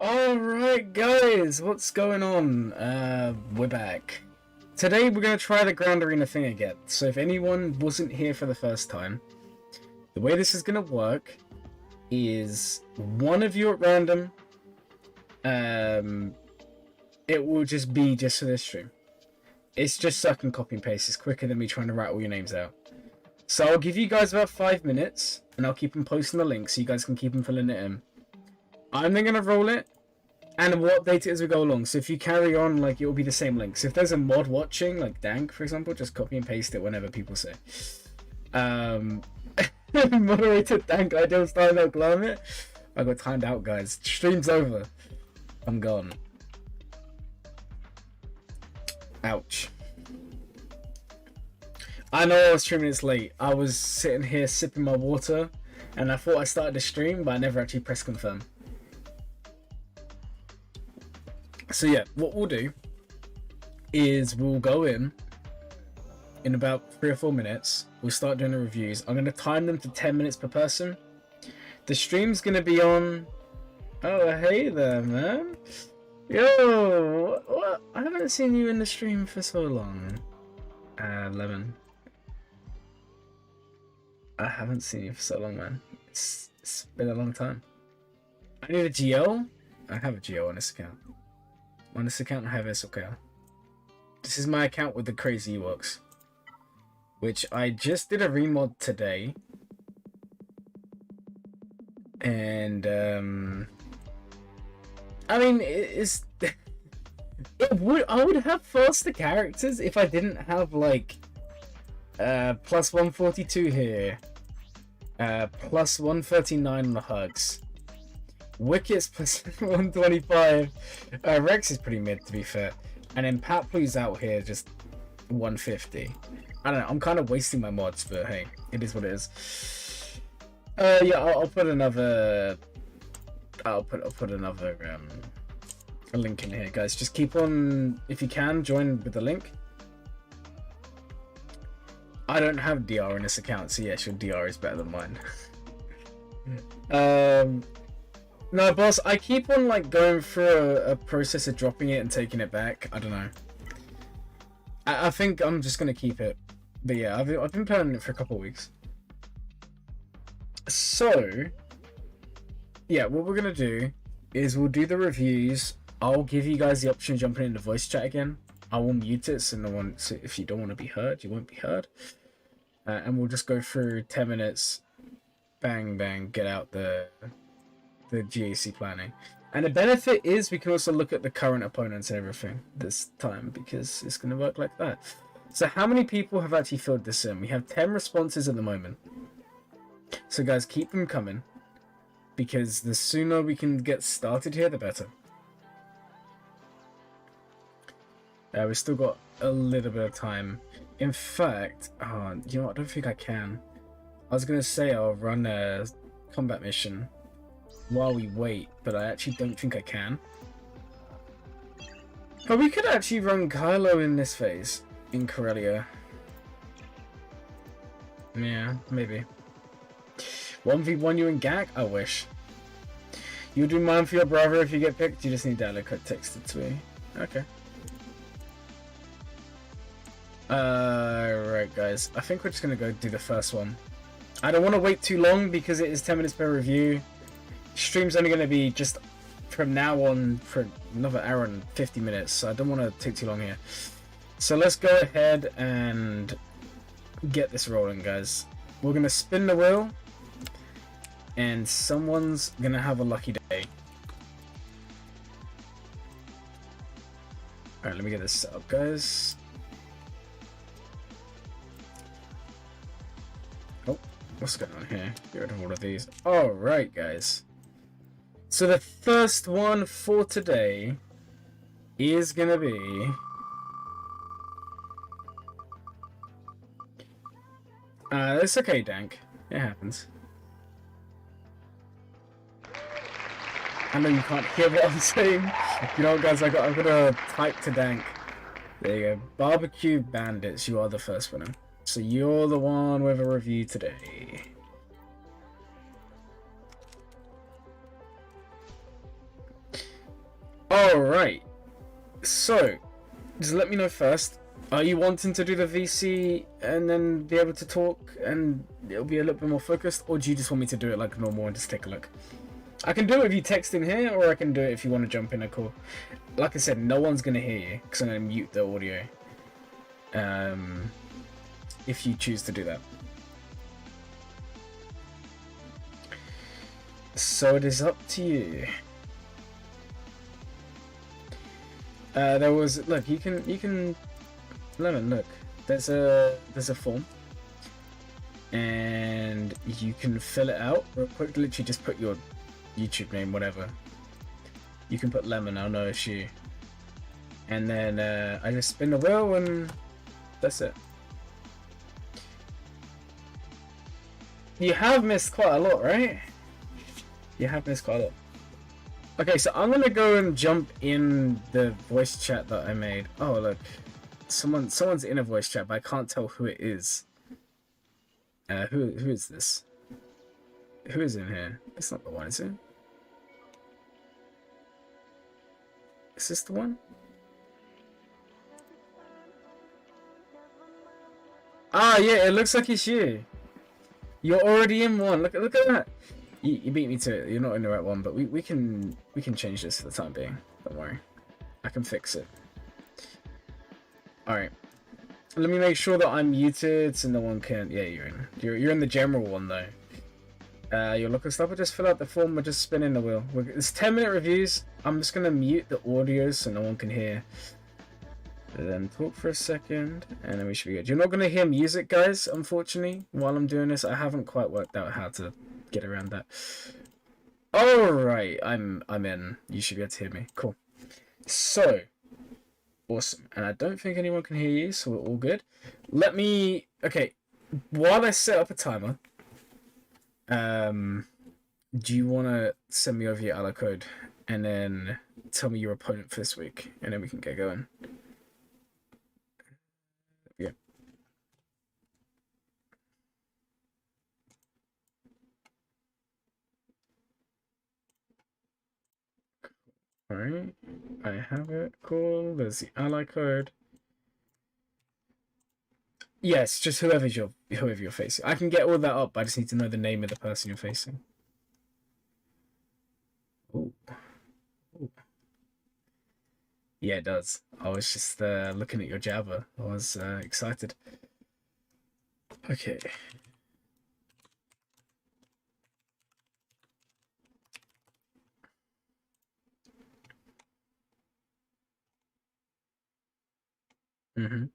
Alright guys, what's going on? We're back. Today we're going to try the Grand Arena thing again. So if anyone wasn't here for the first time, the way this is going to work is one of you at random, it will just be just for this stream. It's just suck and copy and paste. It's quicker than me trying to write all your names out. So I'll give you guys about 5 minutes, and I'll keep them posting the link so you guys can keep them filling it in. I'm then going to roll it, and we'll update it as we go along. So if you carry on, like, it will be the same link. So if there's a mod watching, like Dank, for example, just copy and paste it whenever people say. Moderator Dank, I don't start out Glamit. I got timed out, guys. Stream's over. I'm gone. Ouch. I know I was 3 minutes late. I was sitting here sipping my water, and I thought I started the stream, but I never actually pressed confirm. So yeah, what we'll do is we'll go in about 3 or 4 minutes. We'll start doing the reviews. I'm going to time them to 10 minutes per person. The stream's going to be on... Oh, hey there, man. Yo, what? I haven't seen you in the stream for so long. 11. I haven't seen you for so long, man. It's been a long time. I need a GL. I have a GL on this account. On this account, I have SOK. This is my account with the crazy Ewoks, which I just did a remod today. And, I mean, it's... I would have faster characters if I didn't have, like, plus 142 here, plus 139 on the hugs, Wicket's plus 125, Rex is pretty mid to be fair, and then Pat Blue's out here just 150. I don't know, I'm kind of wasting my mods, but hey, it is what it is. Yeah, I'll put another, I'll put another a link in here, guys. Just keep on, if you can, join with the link. I don't have DR in this account, so yes, your DR is better than mine. No, boss, I keep on like going through a process of dropping it and taking it back. I don't know. I think I'm just gonna keep it. But yeah, I've been playing it for a couple of weeks. So yeah, what we're gonna do is we'll do the reviews. I'll give you guys the option of jumping into voice chat again. I will mute it so no one, so if you don't want to be heard, you won't be heard. And we'll just go through 10 minutes, bang bang, get out the GAC planning. And the benefit is we can also look at the current opponents and everything this time, because it's going to work like that. So how many people have actually filled this in? We have 10 responses at the moment. So guys, keep them coming, because the sooner we can get started here, the better. We've still got a little bit of time. In fact, you know what? I don't think I can. I was going to say I'll run a combat mission while we wait, but I actually don't think I can. But we could actually run Kylo in this phase, in Corellia. Yeah, maybe. 1v1 you and GAC? I wish. You'll do mine for your brother if you get picked? You just need that code texted to me. Okay. Right guys, I think we're just gonna go do the first one. I don't want to wait too long because it is 10 minutes per review. Stream's only gonna be just from now on for another hour and 50 minutes, so I don't want to take too long here. So let's go ahead and get this rolling, guys. We're gonna spin the wheel, and someone's gonna have a lucky day. Alright, let me get this set up, guys. Oh, what's going on here? Get rid of all of these. Alright, guys. So the first one for today is gonna be... it's okay, Dank. It happens. I know you can't hear what I'm saying. You know what, guys, I'm gonna type to Dank. There you go. Barbecue Bandits, you are the first winner. So you're the one with a review today. Alright, so, just let me know first. Are you wanting to do the VC and then be able to talk and it'll be a little bit more focused? Or do you just want me to do it like normal and just take a look? I can do it if you text in here, or I can do it if you want to jump in a call. Like I said, no one's going to hear you because I'm going to mute the audio. If you choose to do that. So it is up to you. There was, look, you can Lemon, look, there's a form and you can fill it out real quick. Literally just put your YouTube name, whatever. You can put Lemon, I'll know it's you. And then I just spin the wheel and that's it. You have missed quite a lot, right? You have missed quite a lot. Okay, so I'm gonna go and jump in the voice chat that I made. Oh look, someone's in a voice chat, but I can't tell who it is. Who is this? Who is in here? It's not the one, is it? Is this the one? Ah, yeah, it looks like it's you. You're already in one. Look at that. You beat me to it. You're not in the right one, but we can change this for the time being. Don't worry, I can fix it. All right. Let me make sure that I'm muted so no one can. Yeah, you're in. You're in the general one though. Your local stuff. We'll just fill out the form. We're just spinning the wheel. It's 10-minute reviews. I'm just gonna mute the audio so no one can hear. Then talk for a second, and then we should be good. You're not gonna hear music, guys. Unfortunately, while I'm doing this, I haven't quite worked out how to get around that. All right, I'm in. You should be able to hear me. Cool. So awesome, and I don't think anyone can hear you, so we're all good. Let me. Okay, while I set up a timer, do you want to send me over your ally code and then tell me your opponent for this week, and then we can get going. Yeah. Alright, I have it. Cool. There's the ally code. Yes, just whoever you're facing. I can get all that up, but I just need to know the name of the person you're facing. Ooh. Ooh. Yeah, it does. I was just looking at your Jabba. I was excited. Okay. Mm-hmm.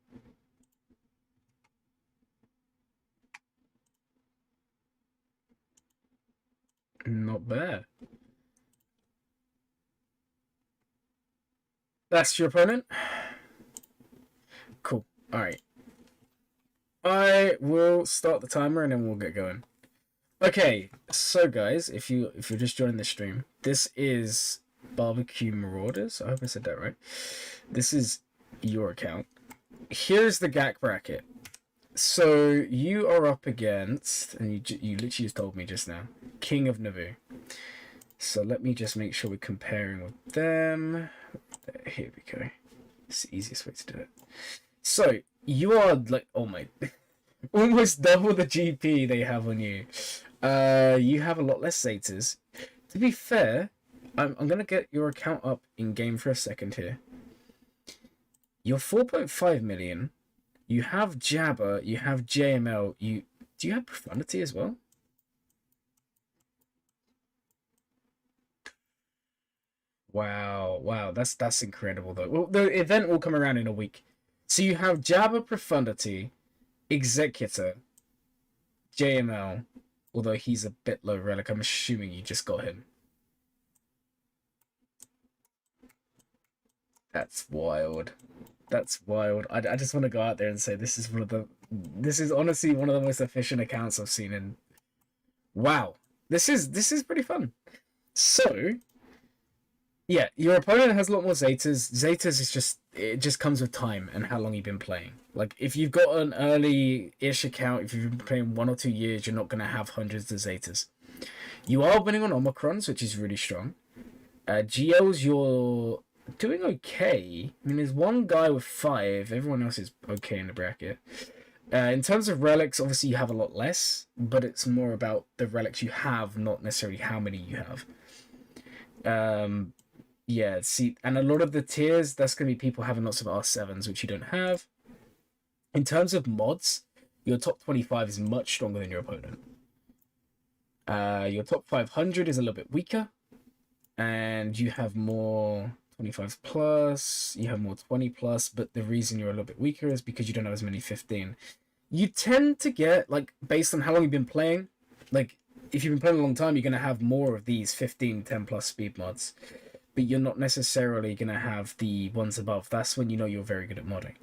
Not bad. That's your opponent? Cool. Alright. I will start the timer and then we'll get going. Okay, so guys, if you're just joining the stream, this is Barbecue Marauders. I hope I said that right. This is your account. Here's the GAC bracket. So you are up against, and you literally just told me just now, King of Naboo. So let me just make sure we're comparing with them. Here we go. It's the easiest way to do it. So you are like, oh my, almost double the GP they have on you. You have a lot less Zetas. To be fair, I'm gonna get your account up in game for a second here. You're 4.5 million. You have Jabba. You have JML. Do you have Profundity as well? Wow, that's incredible though. Well, the event will come around in a week. So you have Jabba, Profundity, Executor, JML, although he's a bit low relic. I'm assuming you just got him. That's wild. That's wild. I just want to go out there and say this is honestly one of the most efficient accounts I've seen in. Wow, this is pretty fun. So, yeah, your opponent has a lot more Zetas. Zetas is it just comes with time and how long you've been playing. Like if you've got an early-ish account, if you've been playing 1 or 2 years, you're not gonna have hundreds of Zetas. You are winning on Omicrons, which is really strong. GLs, you're doing okay. I mean, there's one guy with 5. Everyone else is okay in the bracket. In terms of relics, obviously you have a lot less, but it's more about the relics you have, not necessarily how many you have. Yeah, see, and a lot of the tiers, that's going to be people having lots of R7s, which you don't have. In terms of mods, your top 25 is much stronger than your opponent. Your top 500 is a little bit weaker, and you have more 25 plus, you have more 20 plus, but the reason you're a little bit weaker is because you don't have as many 15. You tend to get, like, based on how long you've been playing, like, if you've been playing a long time, you're going to have more of these 15, 10 plus speed mods, but you're not necessarily going to have the ones above. That's when you know you're very good at modding.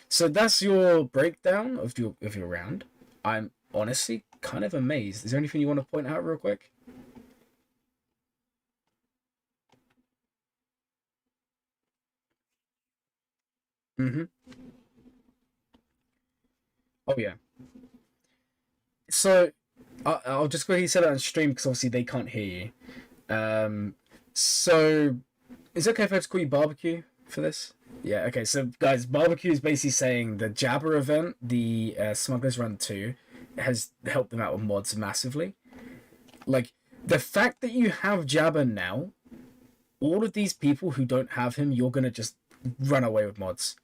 So that's your breakdown of your round. I'm honestly kind of amazed. Is there anything you want to point out real quick? Mm-hmm. Oh yeah. So I'll just go ahead and say that on stream because obviously they can't hear you. So is it okay if I just call you barbecue for this? Yeah. Okay. So guys, barbecue is basically saying the Jabber event, the Smugglers Run 2, has helped them out with mods massively. Like the fact that you have Jabber now, all of these people who don't have him, you're gonna just run away with mods.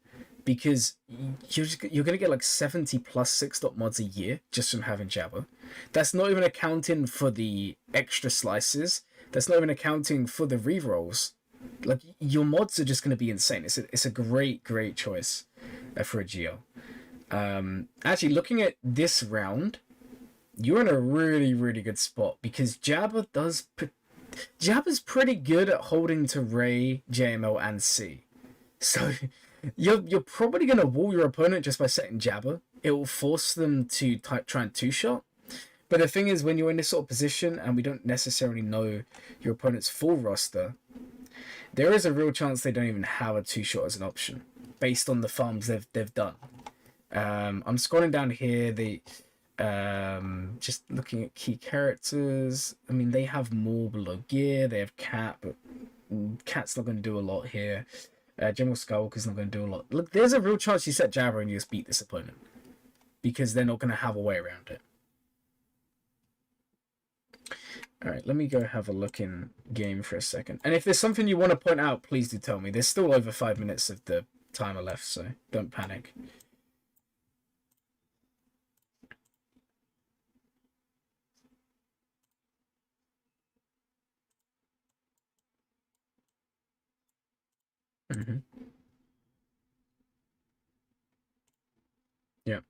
Because you're gonna get like 70 plus 6 mods a year just from having Jabba. That's not even accounting for the extra slices. That's not even accounting for the rerolls. Like your mods are just gonna be insane. It's a great choice for a Geo. Actually, looking at this round, you're in a really good spot because Jabba's pretty good at holding to Ray, JML, and C. So you're probably going to wall your opponent just by setting Jabba. It will force them to try and two-shot. But the thing is, when you're in this sort of position and we don't necessarily know your opponent's full roster, there is a real chance they don't even have a two-shot as an option based on the farms they've done. I'm scrolling down here. Just looking at key characters. I mean, they have more below gear. They have Cat, but Cat's not going to do a lot here. General Skull's not going to do a lot. Look, there's a real chance you set Jabba and you just beat this opponent because they're not going to have a way around it. All right, let me go have a look in game for a second. And if there's something you want to point out, please do tell me. There's still over 5 minutes of the timer left, so don't panic. Mm-hmm. Yeah.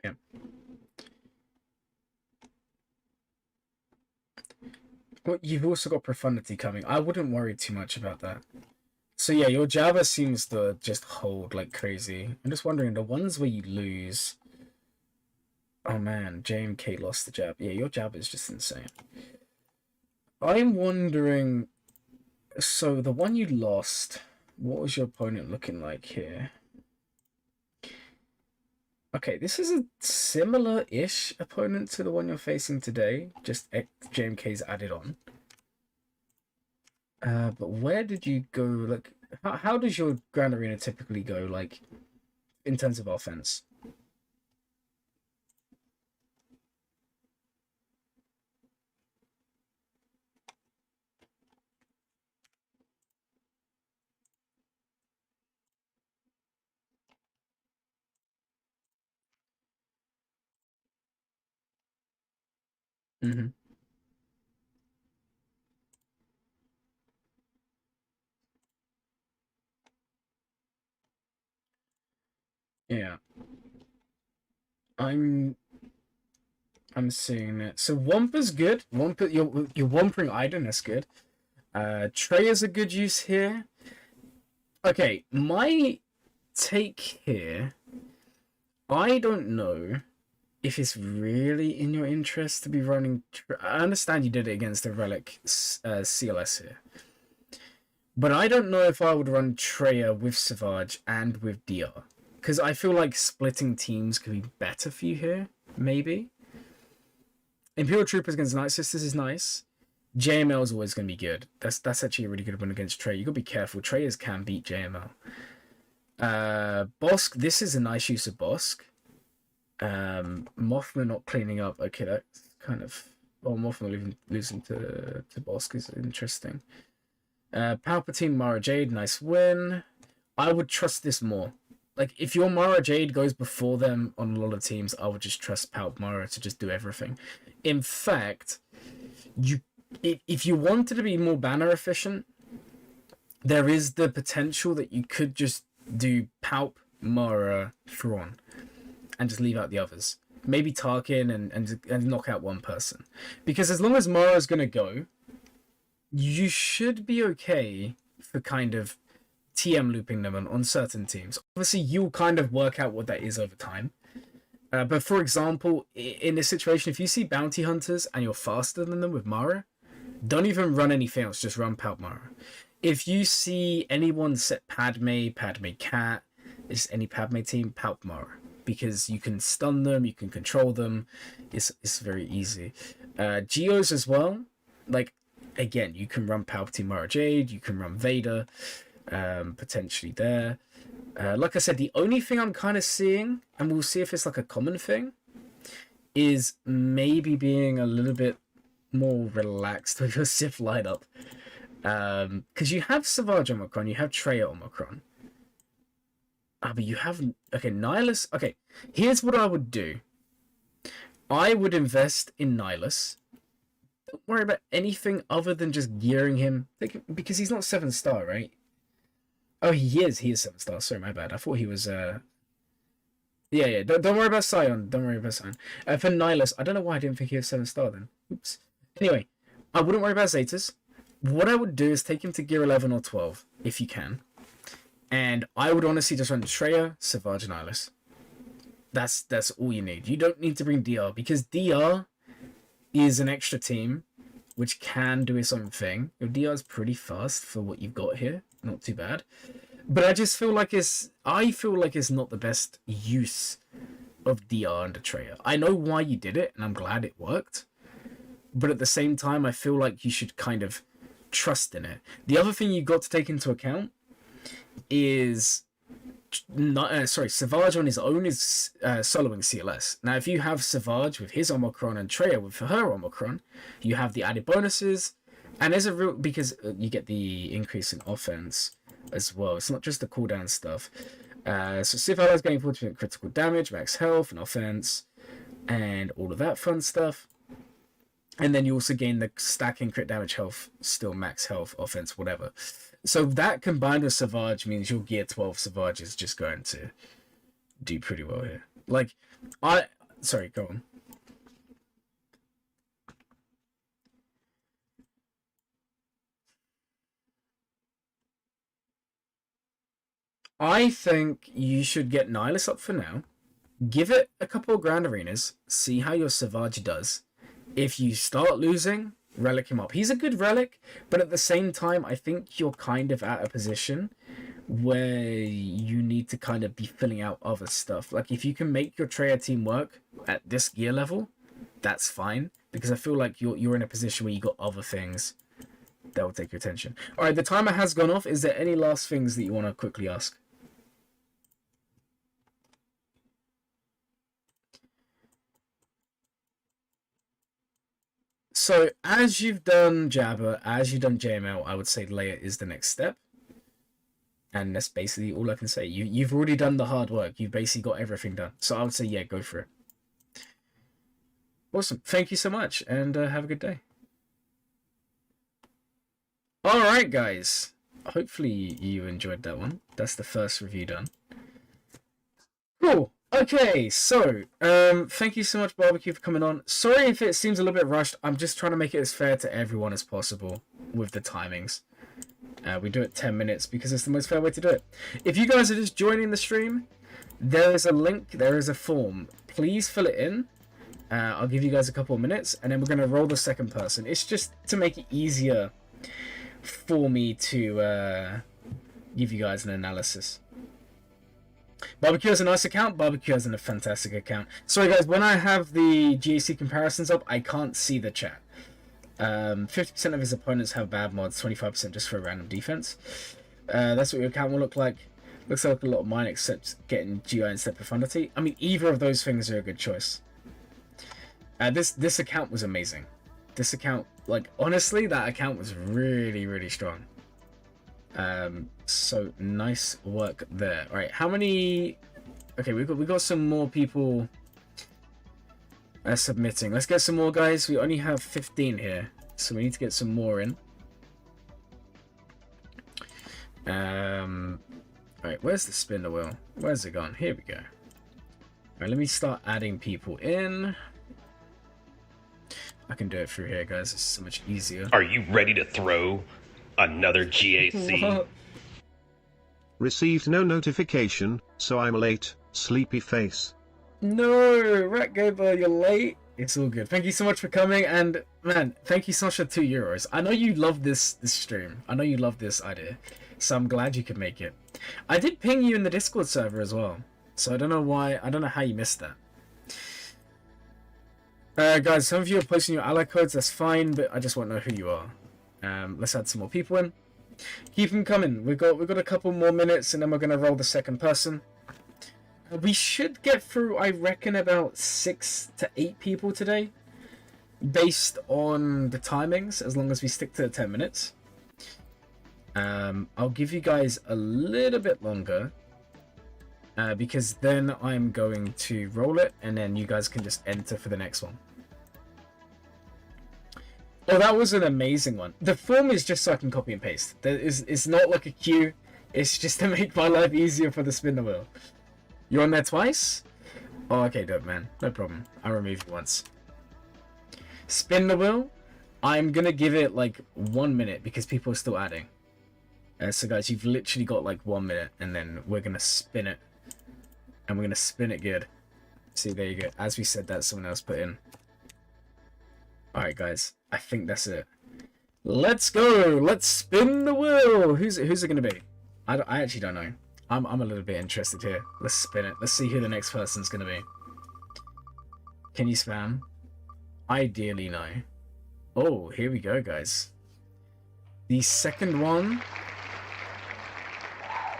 Yeah. Well, you've also got Profundity coming. I wouldn't worry too much about that. So yeah, your Java seems to just hold like crazy. I'm just wondering, the ones where you lose... Oh man, JMK lost the jab. Yeah, your jab is just insane. I'm wondering... So the one you lost, what was your opponent looking like here? Okay, this is a similar-ish opponent to the one you're facing today. Just JMK's added on. But where did you go? Like, how does your Grand Arena typically go? Like, in terms of offense? Mm-hmm. Yeah. I'm seeing it. So Wampa's good. Wampa, you're Wampering Iden, that's good. Trey is a good use here. Okay, my take here, I don't know if it's really in your interest to be running... I understand you did it against the Relic CLS here. But I don't know if I would run Treya with Savage and with DR. Because I feel like splitting teams could be better for you here, maybe. Imperial Troopers against Night Sisters is nice. JML is always going to be good. That's actually a really good one against Trey. You got to be careful. Treyers can beat JML. Bosk, this is a nice use of Bosk. Mothma not cleaning up. Okay, that's kind of... Well, Mothma losing to Bosk is interesting. Palpatine, Mara Jade, nice win. I would trust this more. Like, if your Mara Jade goes before them on a lot of teams, I would just trust Palp Mara to just do everything. In fact, if you wanted to be more banner efficient, there is the potential that you could just do Palp, Mara, Thrawn, and just leave out the others. Maybe Tarkin and knock out one person. Because as long as Mara's going to go, you should be okay for kind of TM looping them on certain teams. Obviously, you'll kind of work out what that is over time. But for example, in this situation, if you see bounty hunters and you're faster than them with Mara, don't even run anything else, just run Palp Mara. If you see anyone set Padme Cat, it's any Padme team, Palp Mara. Because you can stun them, you can control them, it's very easy. Geos as well, like, again, you can run Palpatine Mara Jade, you can run Vader, potentially there. Like I said, the only thing I'm kind of seeing, and we'll see if it's like a common thing, is maybe being a little bit more relaxed with your Sith lineup. Because you have Savage Omicron, you have Treya Omicron. But you haven't... Okay, Nihilus... Okay, here's what I would do. I would invest in Nihilus. Don't worry about anything other than just gearing him. Because he's not 7-star, right? Oh, he is 7-star. Sorry, my bad. I thought he was... Yeah. Don't worry about Sion. Don't worry about Sion. For Nihilus, I don't know why I didn't think he was 7-star then. Oops. Anyway, I wouldn't worry about Zetas. What I would do is take him to gear 11 or 12, if you can. And I would honestly just run Treya, Savage, and Nihilus. That's all you need. You don't need to bring DR, because DR is an extra team which can do its own thing. Your DR is pretty fast for what you've got here. Not too bad. But I just feel like it's not the best use of DR under Treya. I know why you did it, and I'm glad it worked. But at the same time, I feel like you should kind of trust in it. The other thing you've got to take into account is Savage on his own is soloing CLS. Now, if you have Savage with his Omicron and Treya with her Omicron, you have the added bonuses, and there's a real... because you get the increase in offense as well. It's not just the cooldown stuff. So Sith allies getting 40% critical damage, max health and offense, and all of that fun stuff. And then you also gain the stacking crit damage health, still max health, offense, whatever. So that combined with Savage means your gear 12 Savage is just going to do pretty well here. Like, sorry, go on. I think you should get Nihilus up for now. Give it a couple of grand arenas. See how your Savage does. If you start losing, relic him up. He's a good relic, but at the same time, I think you're kind of at a position where you need to kind of be filling out other stuff. Like, if you can make your Treya team work at this gear level, that's fine. Because I feel like you're in a position where you got other things that will take your attention. Alright, the timer has gone off. Is there any last things that you want to quickly ask? So, as you've done Jabba, as you've done JML, I would say Leia is the next step. And that's basically all I can say. You've already done the hard work. You've basically got everything done. So I would say, yeah, go for it. Awesome. Thank you so much, and have a good day. Alright, guys. Hopefully you enjoyed that one. That's the first review done. Cool. Okay, so, thank you so much, Barbecue, for coming on. Sorry if it seems a little bit rushed. I'm just trying to make it as fair to everyone as possible with the timings. We do it 10 minutes because it's the most fair way to do it. If you guys are just joining the stream, there is a link, there is a form. Please fill it in. I'll give you guys a couple of minutes, and then we're going to roll the second person. It's just to make it easier for me to give you guys an analysis. Barbecue has a nice account. Barbecue has a fantastic account. Sorry guys, when I have the GAC comparisons up, I can't see the chat. 50% of his opponents have bad mods, 25% just for a random defense. That's what your account will look like. Looks like a lot of mine, except getting GI instead of profundity. I mean, either of those things are a good choice. This account was amazing. This account, like, honestly, that account was really, really strong. So nice work there. All right, how many? Okay, we got some more people submitting. Let's get some more, guys. We only have 15 here, so we need to get some more in. All right, where's the spinner wheel? Where's it gone? Here we go. All right, let me start adding people in. I can do it through here, guys. It's so much easier. Are you ready to throw another GAC? Received no notification, so I'm late. Sleepy face. No, Rat Gober, you're late. It's all good. Thank you so much for coming, and man, thank you so much for €2. I know you love this stream. I know you love this idea, so I'm glad you could make it. I did ping you in the Discord server as well, so I don't know why. I don't know how you missed that. Guys, some of you are posting your ally codes. That's fine, but I just want to know who you are. Let's add some more people in. Keep them coming. We've got a couple more minutes, and then we're gonna roll the second person. We should get through, I reckon, about 6 to 8 people today, based on the timings, as long as we stick to the 10 minutes. I'll give you guys a little bit longer, because then I'm going to roll it, and then you guys can just enter for the next one. Oh, that was an amazing one. The form is just so I can copy and paste. It's not like a queue, it's just to make my life easier for the spinner wheel. You're on there twice? Oh, okay, dope, man. No problem. I'll remove you once. Spin the wheel. I'm gonna give it like 1 minute because people are still adding. So guys, you've literally got like 1 minute, and then we're gonna spin it. And we're gonna spin it good. See, there you go. As we said that, someone else put in. Alright, guys. I think that's it. Let's go! Let's spin the wheel! Who's it gonna be? I actually don't know. I'm a little bit interested here. Let's spin it. Let's see who the next person's gonna be. Can you spam? Ideally, no. Oh, here we go, guys. The second one.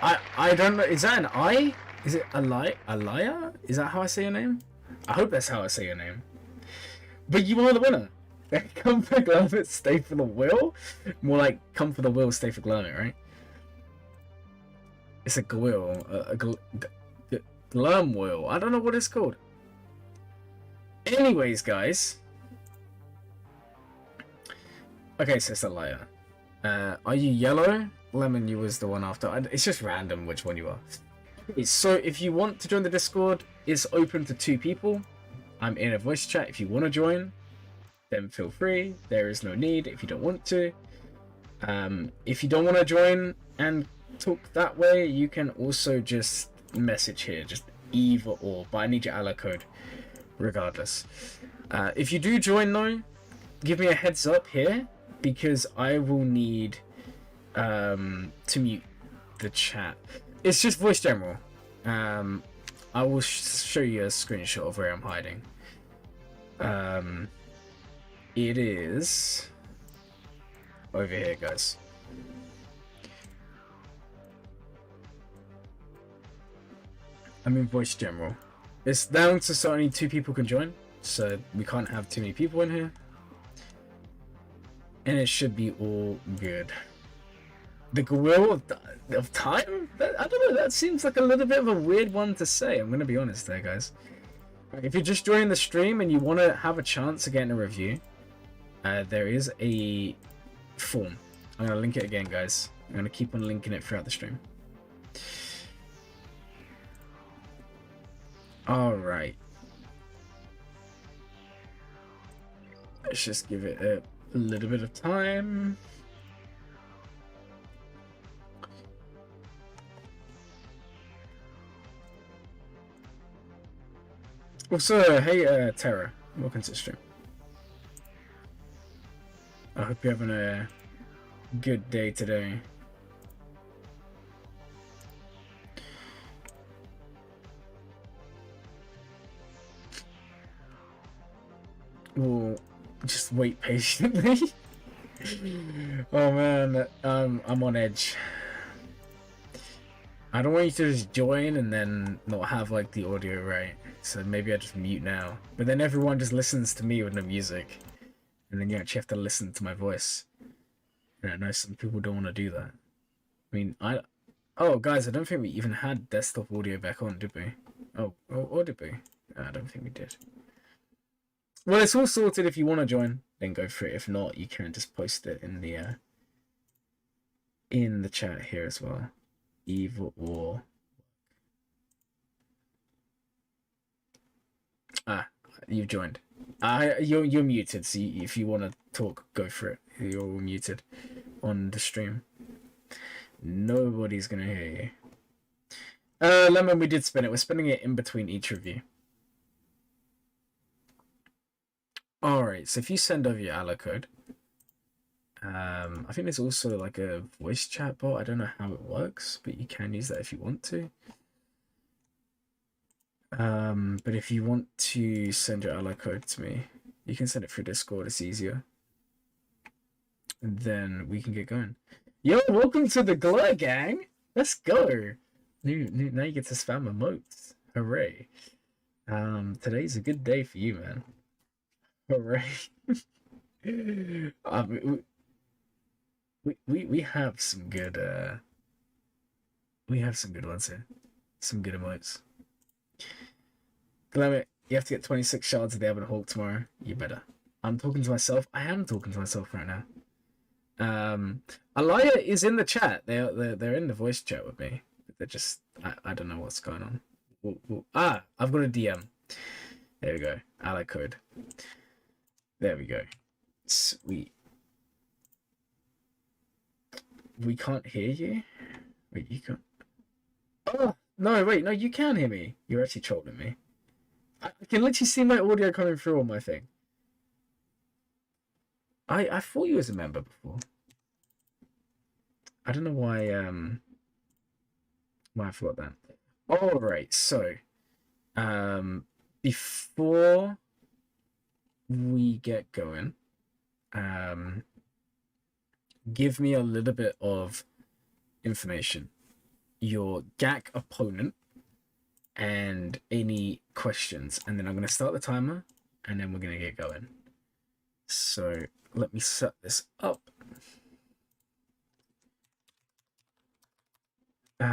I don't know. Is that an I? Is it Alaya? Is that how I say your name? I hope that's how I say your name. But you are the winner. Come for Glamit, stay for the wheel. More like come for the wheel, stay for Glamit, right? It's a Gwil, Glum wheel. I don't know what it's called. Anyways, guys. Okay, so it's a liar. Are you yellow? Lemon, you was the one after. It's just random which one you are. So if you want to join the Discord, it's open to 2 people. I'm in a voice chat. If you want to join, then feel free. There is no need if you don't want to. If you don't want to join and talk that way, you can also just message here, just either or, but I need your ally code regardless. If you do join though, give me a heads up here, because I will need to mute the chat. It's just voice general. I will show you a screenshot of where I'm hiding. It is over here, guys. I'm in voice general. It's down to so only 2 people can join, so we can't have too many people in here. And it should be all good. The Gorilla of Time? I don't know, that seems like a little bit of a weird one to say. I'm going to be honest there, guys. If you're just joining the stream and you want to have a chance of getting a review, there is a form. I'm going to link it again, guys. I'm going to keep on linking it throughout the stream. Alright. Let's just give it a little bit of time. Also, hey Tara, welcome to the stream. I hope you're having a good day today. We'll just wait patiently. Oh man, I'm on edge. I don't want you to just join and then not have like the audio right. So maybe I just mute now. But then everyone just listens to me with no music. And then you actually have to listen to my voice. And I know some people don't want to do that. I mean, oh guys, I don't think we even had desktop audio back on, did we? Oh, or did we? I don't think we did. Well, it's all sorted. If you want to join, then go for it. If not, you can just post it in the chat here as well. Either or. You've joined. You're muted. So if you want to talk, go for it. You're all muted on the stream. Nobody's gonna hear you. Lemon, we did spin it. We're spinning it in between each of you. Alright, so if you send over your allo code, I think there's also like a voice chat bot. I don't know how it works, but you can use that if you want to. But if you want to send your allo code to me, you can send it through Discord. It's easier. And then we can get going. Yo, welcome to the Glur gang. Let's go. Now you get to spam emotes. Hooray. Today's a good day for you, man. Hooray. We have some good we have some good ones here. Some good emotes. Glamit, you have to get 26 shards of the Ebon Hawk tomorrow. You better. I'm talking to myself. I am talking to myself right now. Alaya is in the chat. They're in the voice chat with me. They're just I don't know what's going on. I've got a DM. There we go. Ally code. There we go. Sweet. We can't hear you? Wait, you can't. Oh no! Wait, no, you can hear me. You're actually trolling me. I can literally see my audio coming through on my thing. I thought you was a member before. I don't know why I forgot that. All right, so before we get going, give me a little bit of information. Your GAC opponent and any questions, and then I'm going to start the timer, and then we're going to get going. So let me set this up. All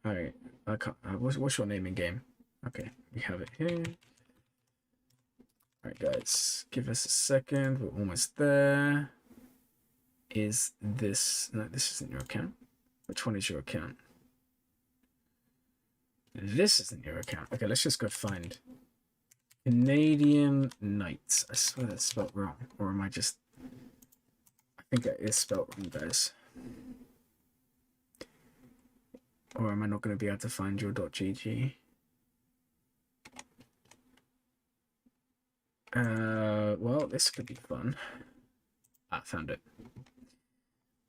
right. I can't. What's your name in game? Okay, we have it here. All right, guys, give us a second. We're almost there. Is this? No, this isn't your account. Which one is your account? This isn't your account. Okay, let's just go find Canadian Knights. I swear that's spelled wrong. Or am I just... I think it is spelled wrong, guys. Or am I not going to be able to find your .gg? Well, this could be fun. I found it.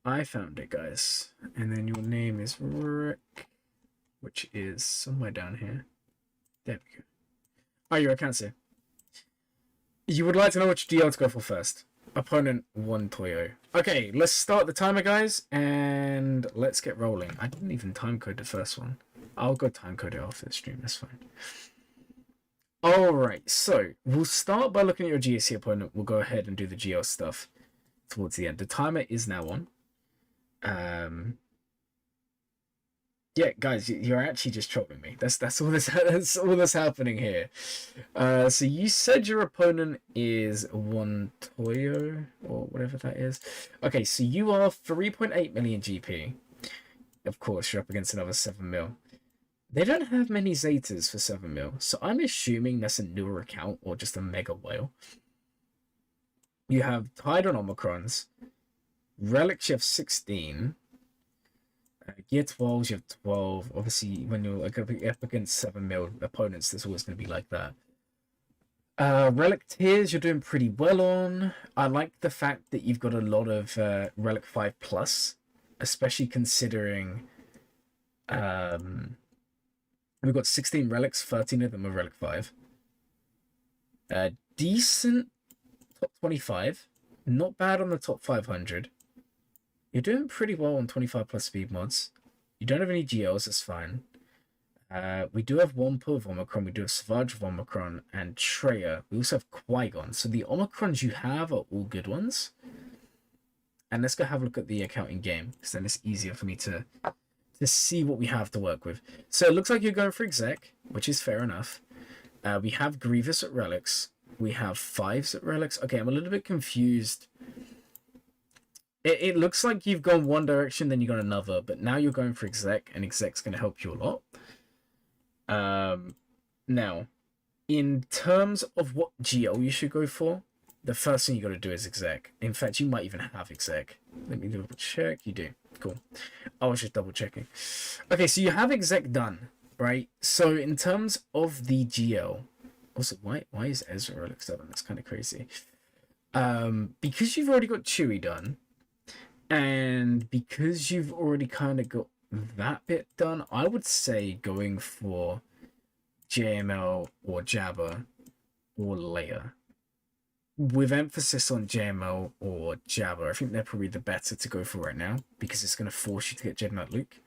I found it, guys. And then your name is Rick, which is somewhere down here. There we go. Oh, your account's here. You would like to know which DL to go for first. Opponent 1 Toyo. Okay, let's start the timer, guys, and let's get rolling. I didn't even timecode the first one. I'll go timecode it after the stream, that's fine. Alright, so we'll start by looking at your GAC opponent. We'll go ahead and do the GL stuff towards the end. The timer is now on. Yeah, guys, you're actually just trolling me. That's all that's happening here. So you said your opponent is 1 Toyo or whatever that is. Okay, so you are 3.8 million GP. Of course, you're up against another 7 mil. They don't have many Zetas for 7 mil, so I'm assuming that's a newer account or just a mega whale. You have Tide on Omicrons, Relics you have 16. Gear 12s, you have 12. Obviously, when you're like up against 7 mil opponents, there's always going to be like that. Relic tiers you're doing pretty well on. I like the fact that you've got a lot of Relic 5 plus, especially considering we've got 16 relics, 13 of them are Relic 5. Decent top 25, not bad on the top 500. You're doing pretty well on 25 plus speed mods. You don't have any GLs, that's fine. We do have Wampa of Omicron, we do have Savage of Omicron, and Treya. We also have Qui-Gon. So the Omicrons you have are all good ones. And let's go have a look at the account in game, because then it's easier for me to see what we have to work with. So it looks like you're going for exec, which is fair enough. We have Grievous at relics. We have 5s at relics. Okay, I'm a little bit confused. It looks like you've gone one direction, then you've gone another, but now you're going for exec, and exec's going to help you a lot. Now, in terms of what GL you should go for, the first thing you got to do is exec. In fact, you might even have exec. Let me double check. You do. Cool. I was just double checking. Okay, so you have exec done, right? So in terms of the GL, also why is Ezra Relic 7? That's kind of crazy. Because you've already got Chewie done, and because you've already kind of got that bit done, I would say going for JML or Jabba or Leia, with emphasis on JML or Jabba. I think they're probably the better to go for right now, because it's going to force you to get Jedi Knight Luke,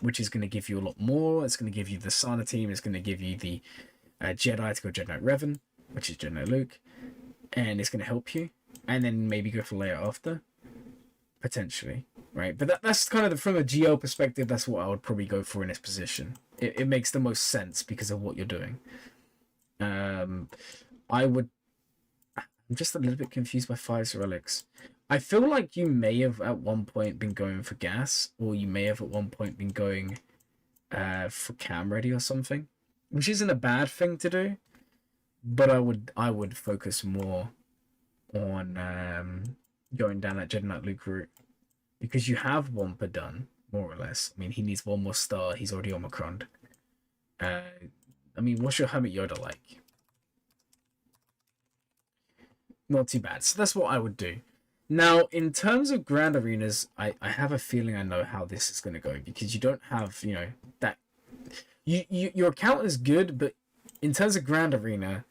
which is going to give you a lot more. It's going to give you the Sana team. It's going to give you the Jedi to go Jedi Knight Revan, which is Jedi Knight Luke, and it's going to help you. And then maybe go for Leia after, potentially, right? But that's kind of from a GL perspective, that's what I would probably go for in this position. It makes the most sense because of what you're doing. I'm just a little bit confused by 5's relics. I feel like you may have at one point been going for gas, or you may have at one point been going for cam ready or something, which isn't a bad thing to do, but I would focus more on going down that Jedi Knight Luke route, because you have Wampa done, more or less. I mean, he needs one more star. He's already Omicroned. I mean, what's your Hermit Yoda like? Not too bad. So that's what I would do. Now, in terms of Grand Arenas, I have a feeling I know how this is going to go, because you don't have, you know, that... Your account is good, but in terms of Grand Arena,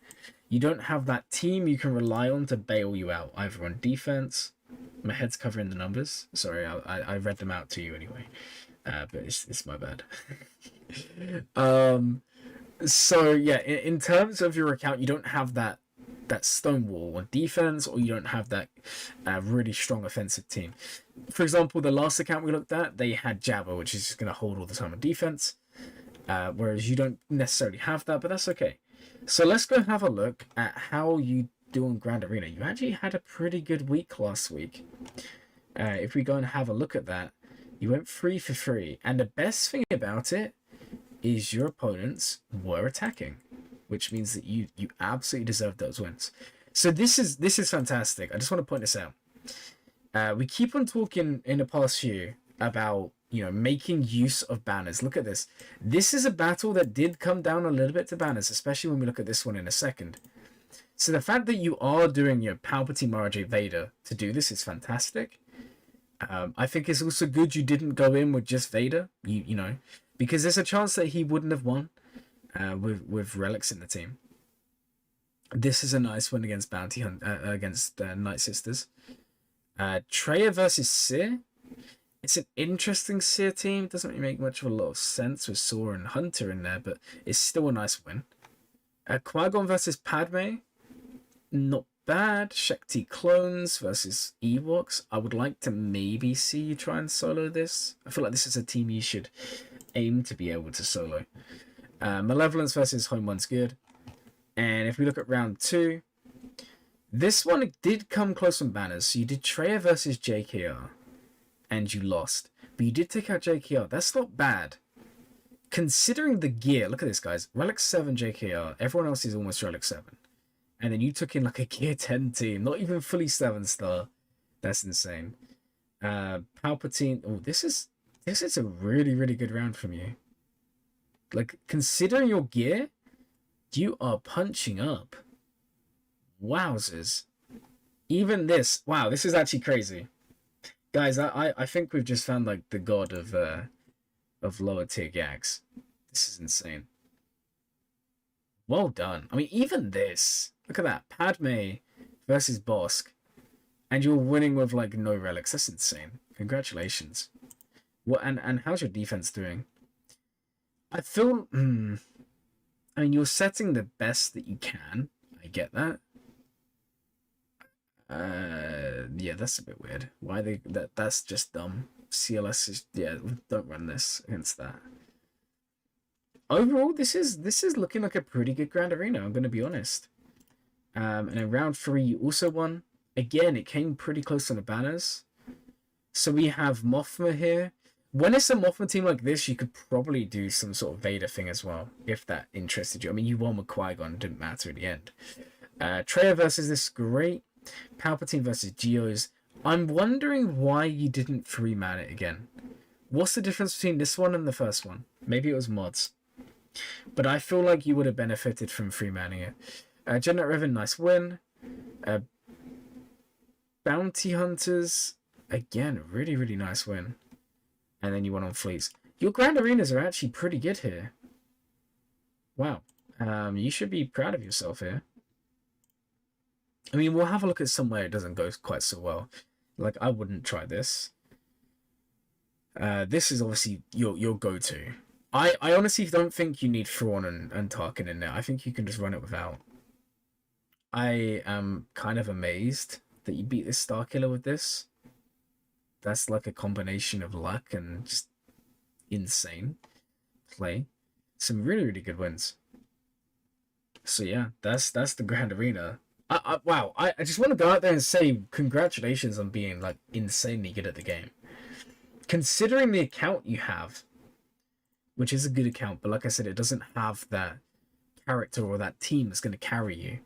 you don't have that team you can rely on to bail you out, either on defense. My head's covering the numbers. Sorry, I read them out to you anyway. But it's my bad. So yeah, in terms of your account, you don't have that stonewall on defense, or you don't have that really strong offensive team. For example, the last account we looked at, they had Jabba, which is just going to hold all the time on defense, whereas you don't necessarily have that, but that's okay. So let's go have a look at how you do on Grand Arena. You actually had a pretty good week last week. If we go and have a look at that, you went 3 for 3, and the best thing about it is your opponents were attacking, which means that you absolutely deserve those wins. So this is fantastic. I just want to point this out. We keep on talking in the past few about, you know, making use of banners. Look at this. This is a battle that did come down a little bit to banners, especially when we look at this one in a second. So the fact that you are doing your Palpatine, Mara Jade, Vader to do this is fantastic. I think it's also good you didn't go in with just Vader, you know, because there's a chance that he wouldn't have won with relics in the team. This is a nice win against Bounty Hunt, against Night Sisters. Treya versus Seer. It's an interesting Seer team. Doesn't really make much of a lot of sense with Saw and Hunter in there, but it's still a nice win. Qui-Gon versus Padme. Not bad. Shakti clones versus Ewoks. I would like to maybe see you try and solo this. I feel like this is a team you should aim to be able to solo. Malevolence versus Home One's good. And if we look at round 2, this one did come close on banners. So you did Treya versus JKR, and you lost. But you did take out JKR. That's not bad. Considering the gear, look at this, guys. Relic 7 JKR. Everyone else is almost Relic 7. And then you took in like a Gear 10 team. Not even fully 7-star. That's insane. Palpatine. Oh, this is a really, really good round from you. Like, considering your gear, you are punching up. Wowzers. Even this, wow, this is actually crazy. Guys, I think we've just found like the god of lower tier GACs. This is insane. Well done. I mean, even this. Look at that. Padme versus Bosk. And you're winning with like no relics. That's insane. Congratulations. What and how's your defense doing? I feel I mean, you're setting the best that you can. I get that. Yeah, that's a bit weird. Why that's just dumb. CLS is, yeah, don't run this against that. Overall, this is looking like a pretty good Grand Arena, I'm gonna be honest. And in round 3 you also won. Again, it came pretty close on the banners. So we have Mothma here. When it's a Mothma team like this, you could probably do some sort of Vader thing as well, if that interested you. I mean, you won with Qui-Gon, didn't matter in the end. Traya versus this, great. Palpatine versus Geos. I'm wondering why you didn't 3-man it again. What's the difference between this one and the first one? Maybe it was mods. But I feel like you would have benefited from 3-manning it. Jedi Knight Revan, nice win. Bounty Hunters, again, really, really nice win. And then you went on Fleets. Your Grand Arenas are actually pretty good here. Wow. You should be proud of yourself here. I mean, we'll have a look at somewhere it doesn't go quite so well. Like, I wouldn't try this. This is obviously your go-to. I honestly don't think you need Thrawn and Tarkin in there. I think you can just run it without. I am kind of amazed that you beat this Starkiller with this. That's like a combination of luck and just insane play. Some really, really good wins. So yeah, that's the Grand Arena. Wow, I just want to go out there and say congratulations on being like insanely good at the game. Considering the account you have, which is a good account, but like I said, it doesn't have that character or that team that's going to carry you.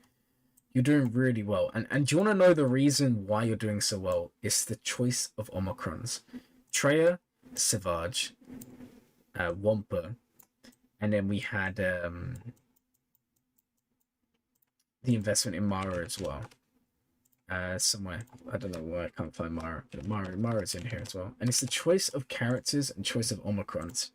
You're doing really well. And do you want to know the reason why you're doing so well? It's the choice of Omicrons. Traya, Savage, Wampa, and then we had the investment in Mara as well. Somewhere. I don't know why I can't find Mara. But Mara's in here as well. And it's the choice of characters and choice of Omicrons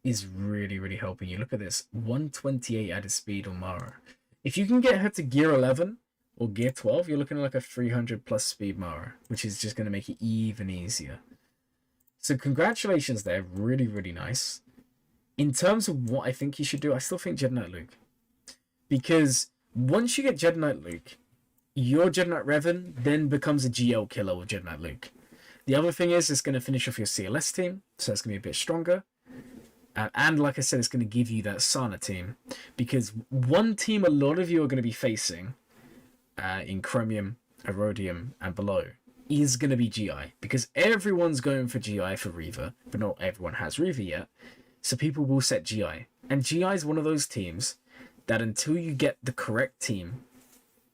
is really, really helping you. Look at this. 128 added speed on Mara. If you can get her to gear 11 or gear 12, you're looking at like a 300 plus speed Mara, which is just going to make it even easier. So congratulations there. Really, really nice. In terms of what I think you should do, I still think Jedi Knight Luke. Because once you get Jedi Knight Luke, your Jedi Knight Revan then becomes a GL killer with Jedi Knight Luke. The other thing is, it's going to finish off your CLS team, so it's going to be a bit stronger. And like I said, it's going to give you that Sana team. Because one team a lot of you are going to be facing in Chromium, Erodium, and below is going to be GI. Because everyone's going for GI for Reaver, but not everyone has Reaver yet. So people will set GI. And GI is one of those teams that until you get the correct team,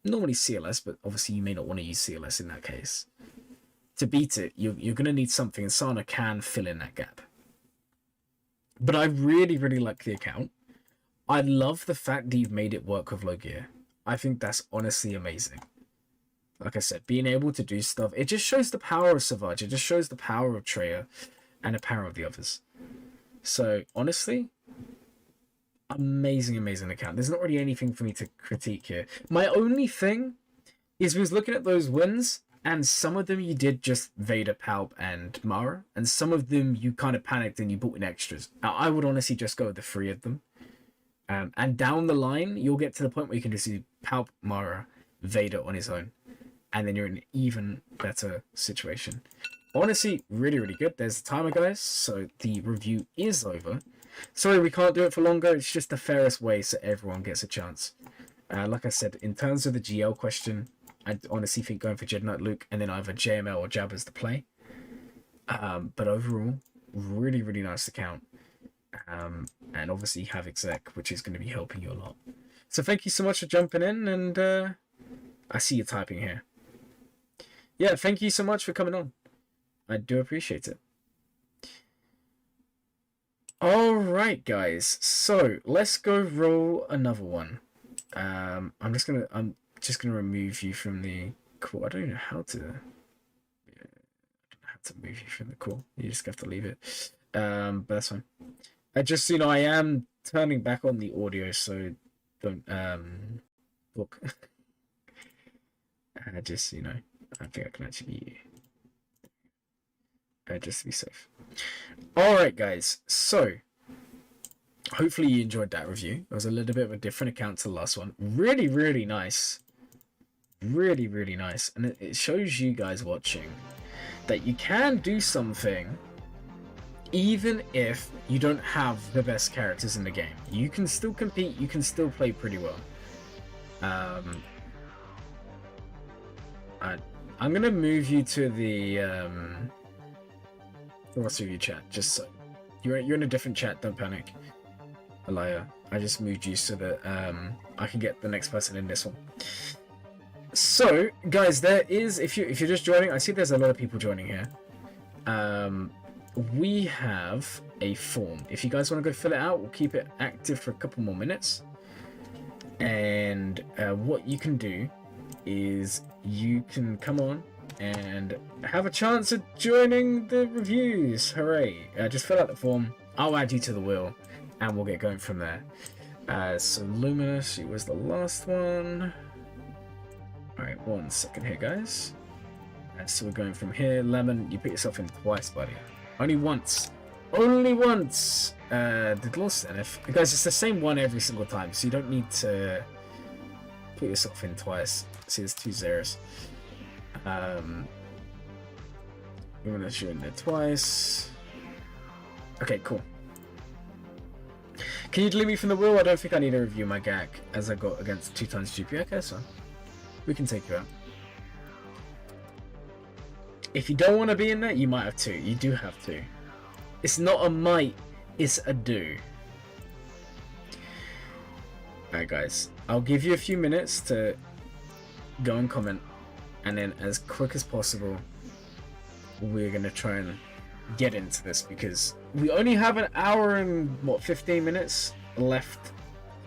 normally CLS, but obviously you may not want to use CLS in that case, to beat it, you're going to need something, and Sana can fill in that gap. But I really, really like the account. I love the fact that you've made it work with low gear. I think that's honestly amazing. Like I said, being able to do stuff, it just shows the power of Savage. It just shows the power of Traya and the power of the others. So, honestly, amazing, amazing account. There's not really anything for me to critique here. My only thing is we was looking at those wins, and some of them you did just Vader, Palp, and Mara, and some of them you kind of panicked and you bought in extras. Now, I would honestly just go with the 3 of them. And down the line, you'll get to the point where you can just do Palp, Mara, Vader on his own. And then you're in an even better situation. Honestly, really, really good. There's the timer, guys. So the review is over. Sorry, we can't do it for longer. It's just the fairest way so everyone gets a chance. Like I said, in terms of the GL question, I honestly think going for Jedi Knight Luke and then either JML or Jabba's the play. But overall, really, really nice account. And obviously you have Exec, which is going to be helping you a lot. So thank you so much for jumping in, and I see you typing here. Yeah, thank you so much for coming on. I do appreciate it. Alright, guys. So, let's go roll another one. I'm just gonna remove you from the call. I don't know how to move you from the call. You just have to leave it. But that's fine. I just, I am turning back on the audio, so don't look. Just, I think I can actually just to be safe. All right, guys. So hopefully you enjoyed that review. It was a little bit of a different account to the last one. Really, really nice. Really, really nice. And it shows you guys watching that you can do something even if you don't have the best characters in the game. You can still compete. You can still play pretty well. I'm going to move you to the what's your chat, just so you're in a different chat. Don't panic, Alaya. I just moved you so that I can get the next person in this one. So, guys, there is, if you're just joining, I see there's a lot of people joining here. We have a form. If you guys want to go fill it out, we'll keep it active for a couple more minutes. And what you can do is you can come on and have a chance at joining the reviews. Hooray! Just fill out the form. I'll add you to the wheel, and we'll get going from there. So Luminous, it was the last one. Alright, 1 second here, guys. So we're going from here. Lemon, you put yourself in twice, buddy. Only once. Only once! Did lost then. Guys, it's the same one every single time, so you don't need to put yourself in twice. See, there's 2 zeros. We're gonna shoot in there twice. Okay, cool. Can you delete me from the wheel? I don't think I need to review my GAC as I got against 2 times GP. Okay, so we can take you out. If you don't want to be in there, you might have to. You do have to. It's not a might, it's a do. Alright, guys. I'll give you a few minutes to go and comment, and then as quick as possible, we're going to try and get into this, because we only have an hour and, 15 minutes left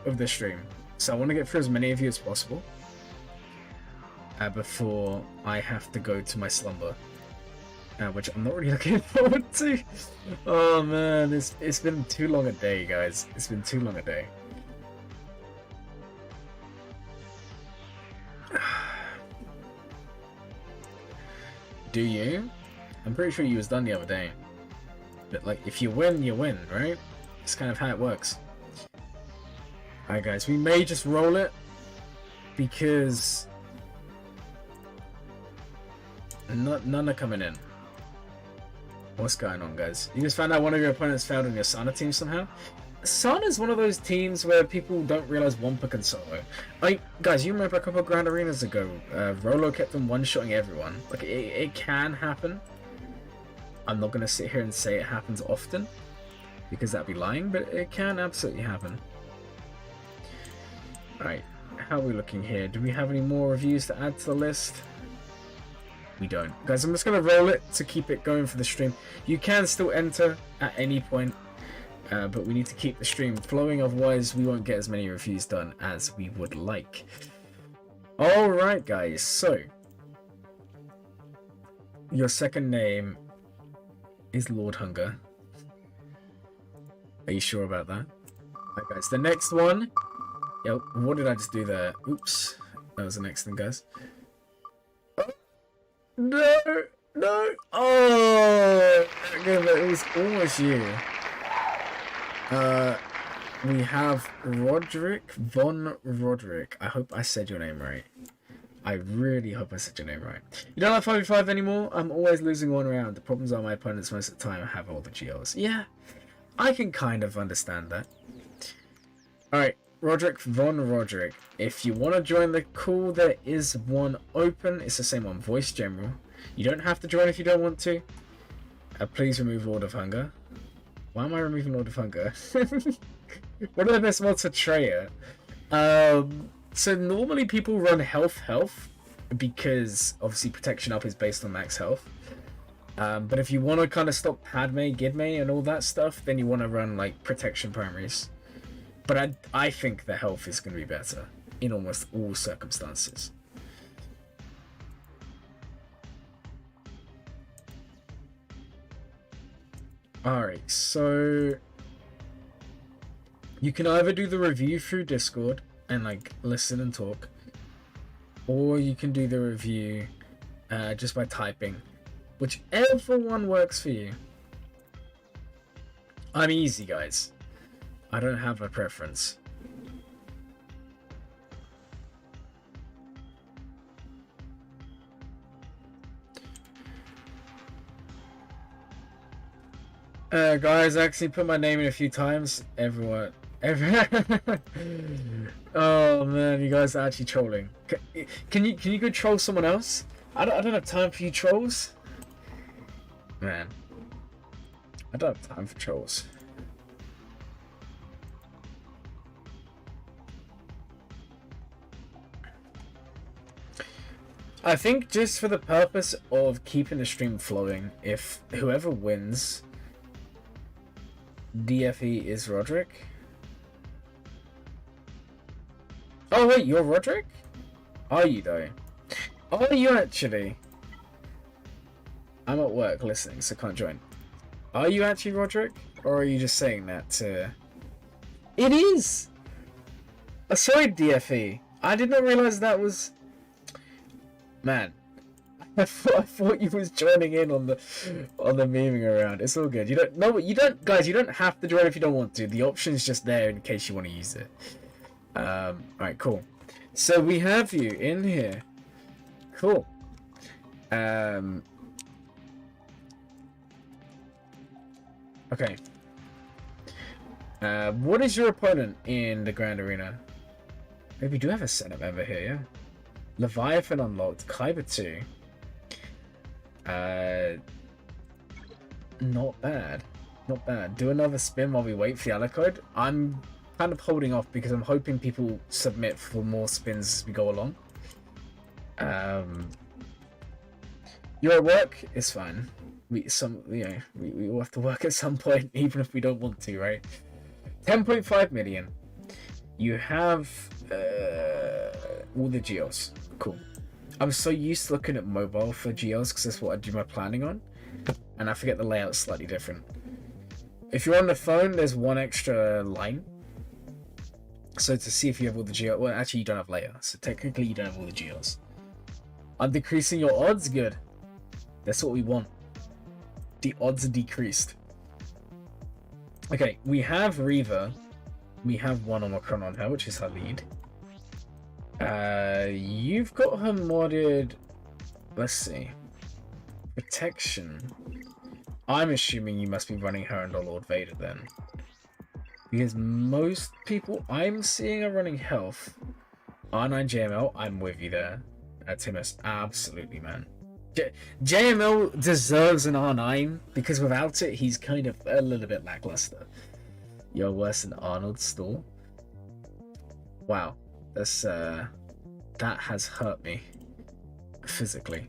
of the stream. So I want to get through as many of you as possible before I have to go to my slumber. Which I'm not really looking forward to. Oh man, it's been too long a day, guys. It's been too long a day. Do you? I'm pretty sure you was done the other day. But like, if you win, you win, right? It's kind of how it works. Alright guys, we may just roll it, because none are coming in. What's going on, guys? You just found out one of your opponents failed on your Sana team somehow? Sana is one of those teams where people don't realize Wampa can solo. Like, guys, you remember a couple of Grand Arenas ago, Rolo kept them one-shotting everyone. Like, it can happen. I'm not going to sit here and say it happens often, because that'd be lying, but it can absolutely happen. Alright, how are we looking here? Do we have any more reviews to add to the list? We don't. Guys, I'm just going to roll it to keep it going for the stream. You can still enter at any point, but we need to keep the stream flowing, otherwise we won't get as many reviews done as we would like. Alright guys, so your second name is Lord Hunger. Are you sure about that? Alright guys, the next one. Yep, what did I just do there? Oops. That was the next thing, guys. No! No! Oh! It was almost you. We have Roderick Von Roderick. I hope I said your name right. I really hope I said your name right. You don't have 5v5 anymore? I'm always losing one round. The problems are my opponents most of the time have all the GLs. Yeah, I can kind of understand that. Alright, Roderick Von Roderick. If you want to join the call, there is one open. It's the same one, Voice General. You don't have to join if you don't want to. Please remove Lord of Hunger. Why am I removing Lord of Hunger? One of the best mods for Treya. So normally people run health, because obviously protection up is based on max health. But if you want to kind of stop Padme, Gidme, and all that stuff, then you want to run like protection primaries. But I think the health is going to be better in almost all circumstances. Alright, so you can either do the review through Discord and like listen and talk, or you can do the review just by typing. Whichever one works for you. I'm easy, guys. I don't have a preference. Guys, I actually put my name in a few times. Everyone. Oh man, you guys are actually trolling. Can you go troll someone else? I don't have time for you trolls. Man, I don't have time for trolls. I think just for the purpose of keeping the stream flowing, if whoever wins DFE is Roderick. Oh wait, you're Roderick? Are you though? Are you actually? I'm at work listening, so can't join. Are you actually Roderick? Or are you just saying that to... It is! Sorry, DFE. I did not realize that was... Man. I thought you was joining in on the memeing around. It's all good. You don't... No, you don't... Guys, you don't have to join if you don't want to. The option's just there in case you want to use it. Alright, cool. So we have you in here. Cool. Okay. What is your opponent in the Grand Arena? Maybe we do have a Senate member here, yeah? Leviathan unlocked. Kyber 2. Not bad. Not bad. Do another spin while we wait for the Alicode. I'm kind of holding off because I'm hoping people submit for more spins as we go along. You're at work? It's fine. We all have to work at some point, even if we don't want to, right? 10.5 million. You have all the geos. Cool. I'm so used to looking at mobile for geos because that's what I do my planning on, and I forget the layout's slightly different. If you're on the phone, there's one extra line. So to see if you have all the geos, well, actually you don't have layer, so technically you don't have all the geos. I'm decreasing your odds. Good. That's what we want. The odds are decreased. Okay, we have Reaver. We have one Omicron on her, which is her lead. You've got her modded. Let's see. Protection. I'm assuming you must be running her under Lord Vader then. Because most people I'm seeing are running health. R9 JML, I'm with you there. Timus, absolutely, man. JML deserves an R9 because without it, he's kind of a little bit lackluster. You're worse than Arnold Stall. Wow, that's that has hurt me physically.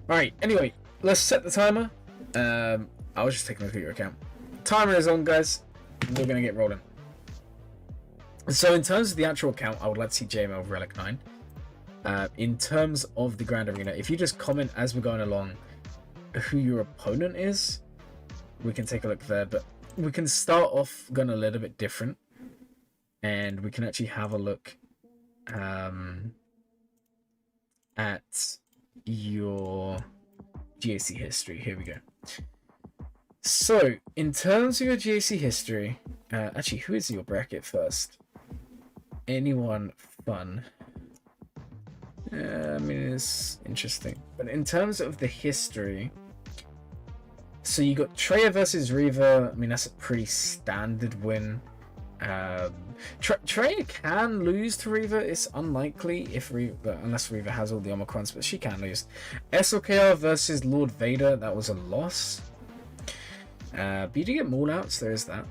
All right, anyway, let's set the timer. I was just taking a look at your account. Timer is on, guys. We're gonna get rolling. So in terms of the actual account, I would like to see JML Relic 9. In terms of the Grand Arena, if you just comment as we're going along who your opponent is, we can take a look there. But we can start off going a little bit different, and we can actually have a look at your GAC history. Here we go. So in terms of your GAC history, actually, who is your bracket first? Anyone fun? I mean, it's interesting. But in terms of the history, so you got Treya versus Reaver. I mean, that's a pretty standard win. Treya can lose to Reaver. It's unlikely if Reaver, unless Reaver has all the Omicrons, but she can lose. SLKR versus Lord Vader. That was a loss. But you do get Maul outs. There is that.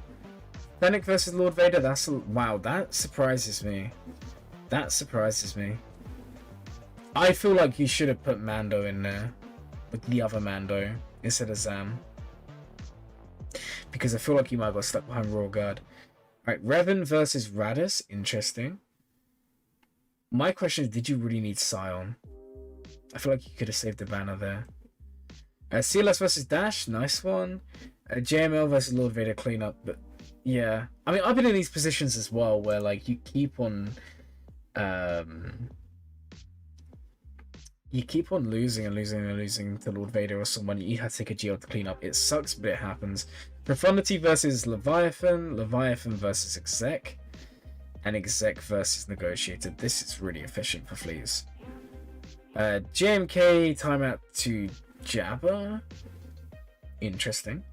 Fennec versus Lord Vader. That's wow. That surprises me. That surprises me. I feel like you should have put Mando in there, like the other Mando, instead of Zam. Because I feel like you might have got stuck behind Royal Guard. Alright, Revan versus Radis, interesting. My question is, did you really need Scion? I feel like you could have saved the banner there. CLS versus Dash, nice one. JML versus Lord Vader cleanup, but yeah. I mean, I've been in these positions as well where like you keep on losing and losing and losing to Lord Vader or someone. You have to take a GL to clean up. It sucks, but it happens. Profundity versus Leviathan, Leviathan versus Exec, and Exec versus Negotiator. This is really efficient for fleas. JMK timeout to Jabba. Interesting.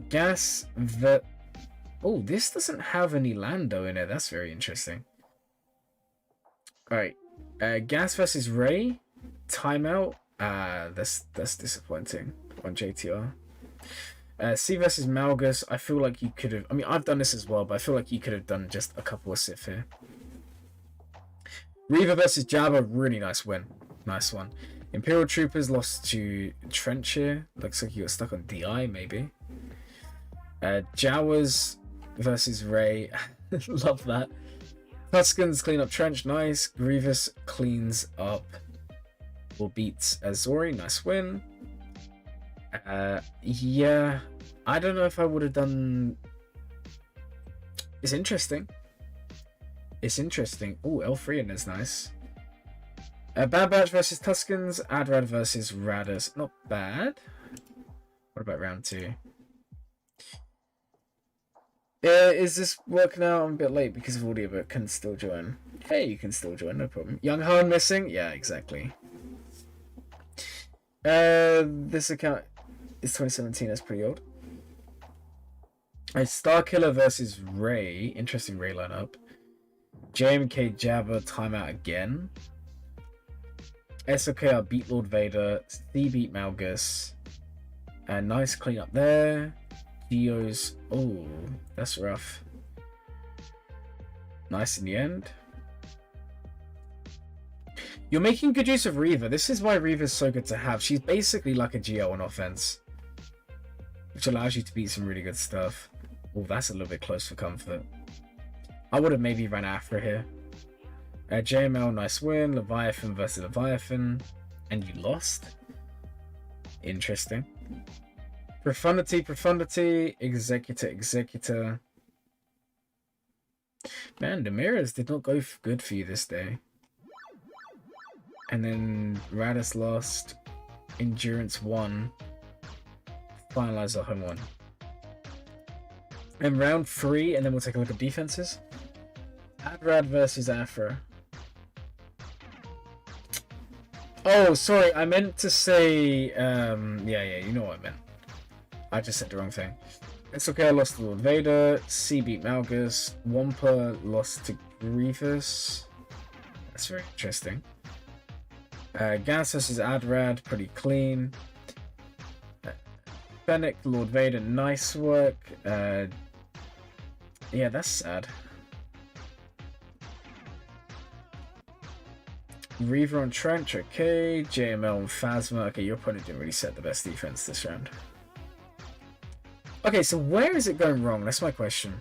Gas. Oh, this doesn't have any Lando in it. That's very interesting. Alright. Gas versus Ray. Timeout. That's disappointing on JTR. C versus Malgus. I feel like you could have. I mean, I've done this as well, but I feel like you could have done just a couple of Sith here. Reaver versus Jabba. Really nice win. Nice one. Imperial Troopers lost to Trench here. Looks like you got stuck on DI, maybe. Jawas versus Ray. Love that. Tuskens clean up Trench. Nice. Grievous cleans up or beats Azori. Nice win. Yeah. I don't know if I would have done... It's interesting. It's interesting. Oh, L3 is nice. Bad Batch versus Tuskens. Adrad versus Raddus. Not bad. What about round 2? Is this working out? I'm a bit late because of audio, but can still join. Hey, you can still join, no problem. Young Han missing? Yeah, exactly. This account is 2017. That's pretty old. Starkiller versus Ray. Interesting Ray lineup. JMK Jabba timeout again. SOKR beat Lord Vader. C beat Malgus. Nice cleanup there. Geos. Oh, that's rough. Nice in the end. You're making good use of Reaver. This is why Reaver's so good to have. She's basically like a GL on offense, which allows you to beat some really good stuff. Oh, that's a little bit close for comfort. I would have maybe ran after here. JML, nice win. Leviathan versus Leviathan. And you lost? Interesting. Profundity. Executor. Man, the mirrors did not go good for you this day. And then Raddus lost. Endurance 1. Finalize the home 1. And round 3, and then we'll take a look at defenses. Adrad versus Afra. Oh, sorry, I meant to say, yeah, you know what I meant. I just said the wrong thing. It's okay, I lost to Lord Vader. C beat Malgus. Wampa lost to Grievous. That's very interesting. Gas versus Adrad, pretty clean. Fennec, Lord Vader, nice work. Yeah, that's sad. Reaver on Trench, okay. JML and Phasma. Okay, your opponent didn't really set the best defense this round. Okay, so where is it going wrong? That's my question.